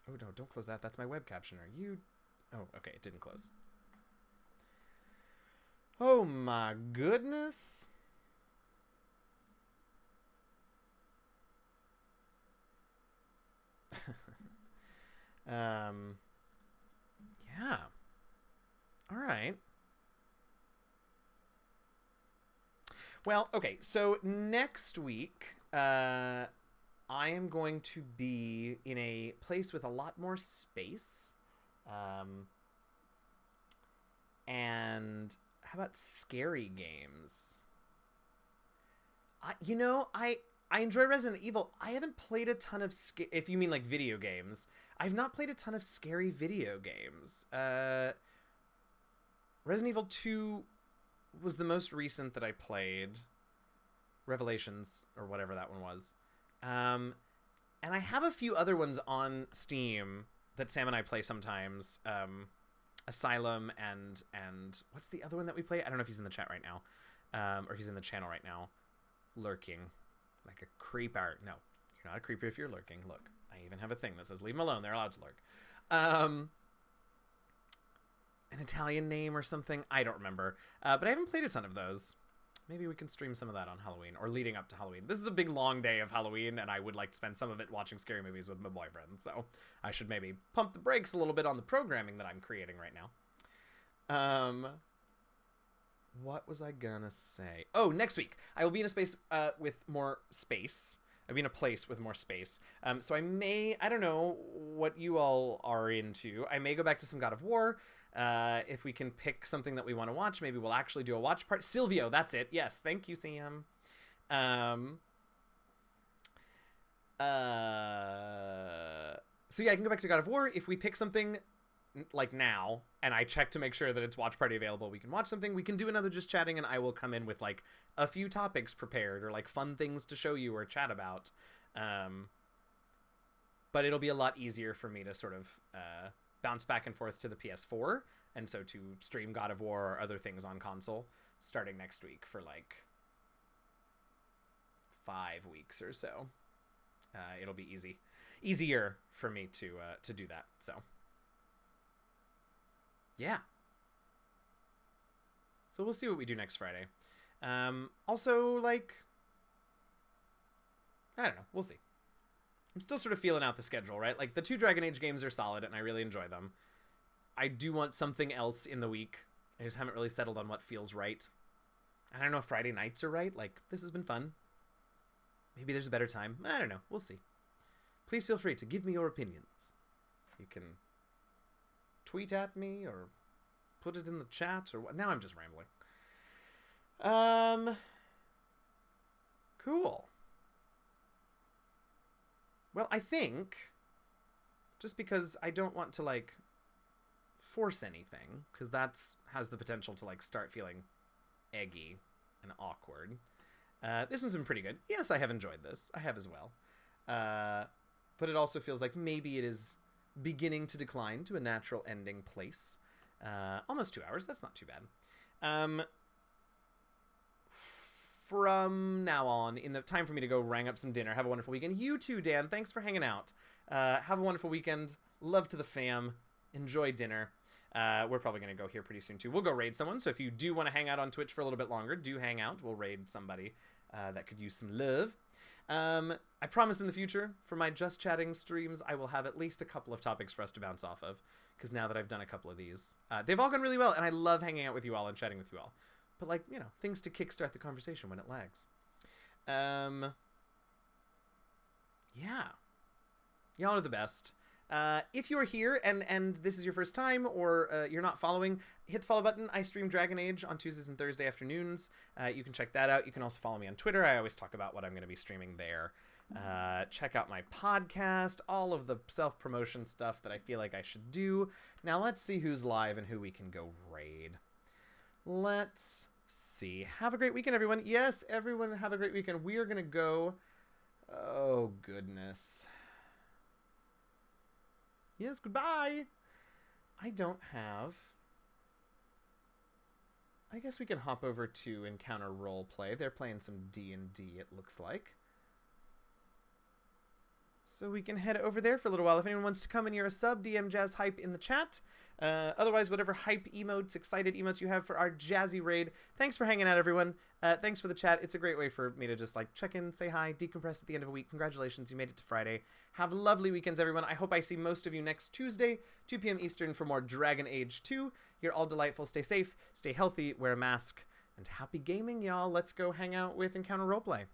Oh, no, don't close that. That's my web captioner. Oh, okay, it didn't close. Oh, my goodness. Yeah. All right. Well, okay, so next week, I am going to be in a place with a lot more space. And how about scary games? I enjoy Resident Evil. I haven't played a ton of if you mean like video games. I've not played a ton of scary video games. Resident Evil 2 was the most recent that I played. Revelations, or whatever that one was. And I have a few other ones on Steam that Sam and I play sometimes. Asylum and what's the other one that we play? I don't know if he's in the chat right now. Or if he's in the channel right now. Lurking. Like a creeper. No, you're not a creeper if you're lurking. Look, I even have a thing that says leave them alone. They're allowed to lurk. An Italian name or something. I don't remember. But I haven't played a ton of those. Maybe we can stream some of that on Halloween or leading up to Halloween. This is a big long day of Halloween, and I would like to spend some of it watching scary movies with my boyfriend. So I should maybe pump the brakes a little bit on the programming that I'm creating right now. What was I gonna say? Oh, next week I will be in a space with more space. I'll be in a place with more space. So I don't know what you all are into. I may go back to some God of War. If we can pick something that we want to watch, maybe we'll actually do a watch party. Silvio, that's it. Yes, thank you, Sam. So yeah, I can go back to God of War. If we pick something like now, and I check to make sure that it's watch party available, we can watch something, we can do another just chatting, and I will come in with like a few topics prepared or like fun things to show you or chat about. But it'll be a lot easier for me to sort of bounce back and forth to the PS4, and so to stream God of War or other things on console starting next week for like 5 weeks or so. It'll be easier for me to do that. So yeah. So we'll see what we do next Friday. Also, like, I don't know. We'll see. I'm still sort of feeling out the schedule, right? Like, the 2 Dragon Age games are solid, and I really enjoy them. I do want something else in the week. I just haven't really settled on what feels right. I don't know if Friday nights are right. Like, this has been fun. Maybe there's a better time. I don't know. We'll see. Please feel free to give me your opinions. You can tweet at me or put it in the chat or what. Now I'm just rambling. Cool. Well, I think just because I don't want to like force anything, because that has the potential to like start feeling eggy and awkward. This one's been pretty good. Yes, I have enjoyed this. I have as well. But it also feels like maybe it is beginning to decline to a natural ending place. Almost 2 hours. That's not too bad. From now on, in the time for me to go rang up some dinner, have a wonderful weekend. You too, Dan. Thanks for hanging out. Have a wonderful weekend. Love to the fam. Enjoy dinner. We're probably going to go here pretty soon, too. We'll go raid someone, so if you do want to hang out on Twitch for a little bit longer, do hang out. We'll raid somebody that could use some love. I promise in the future, for my Just Chatting streams, I will have at least a couple of topics for us to bounce off of, because now that I've done a couple of these, they've all gone really well, and I love hanging out with you all and chatting with you all. But, like, you know, things to kickstart the conversation when it lags. Yeah. Y'all are the best. If you're here and this is your first time, or you're not following, hit the follow button. I stream Dragon Age on Tuesdays and Thursday afternoons. You can check that out. You can also follow me on Twitter. I always talk about what I'm going to be streaming there. Check out my podcast, all of the self-promotion stuff that I feel like I should do. Now let's see who's live and who we can go raid. Let's see. Have a great weekend, everyone. Yes, everyone have a great weekend. We are going to go... Oh, goodness. Yes, goodbye. I don't have... I guess we can hop over to Encounter Roleplay. They're playing some D&D, it looks like. So we can head over there for a little while. If anyone wants to come and you're a sub, DM Jazz Hype in the chat. Otherwise, whatever hype emotes, excited emotes you have for our jazzy raid. Thanks for hanging out, everyone. Thanks for the chat. It's a great way for me to just like check in, say hi, decompress at the end of a week. Congratulations, you made it to Friday. Have lovely weekends, everyone. I hope I see most of you next Tuesday, 2 p.m. Eastern for more Dragon Age 2. You're all delightful. Stay safe, stay healthy, wear a mask, and happy gaming, y'all. Let's go hang out with Encounter Roleplay.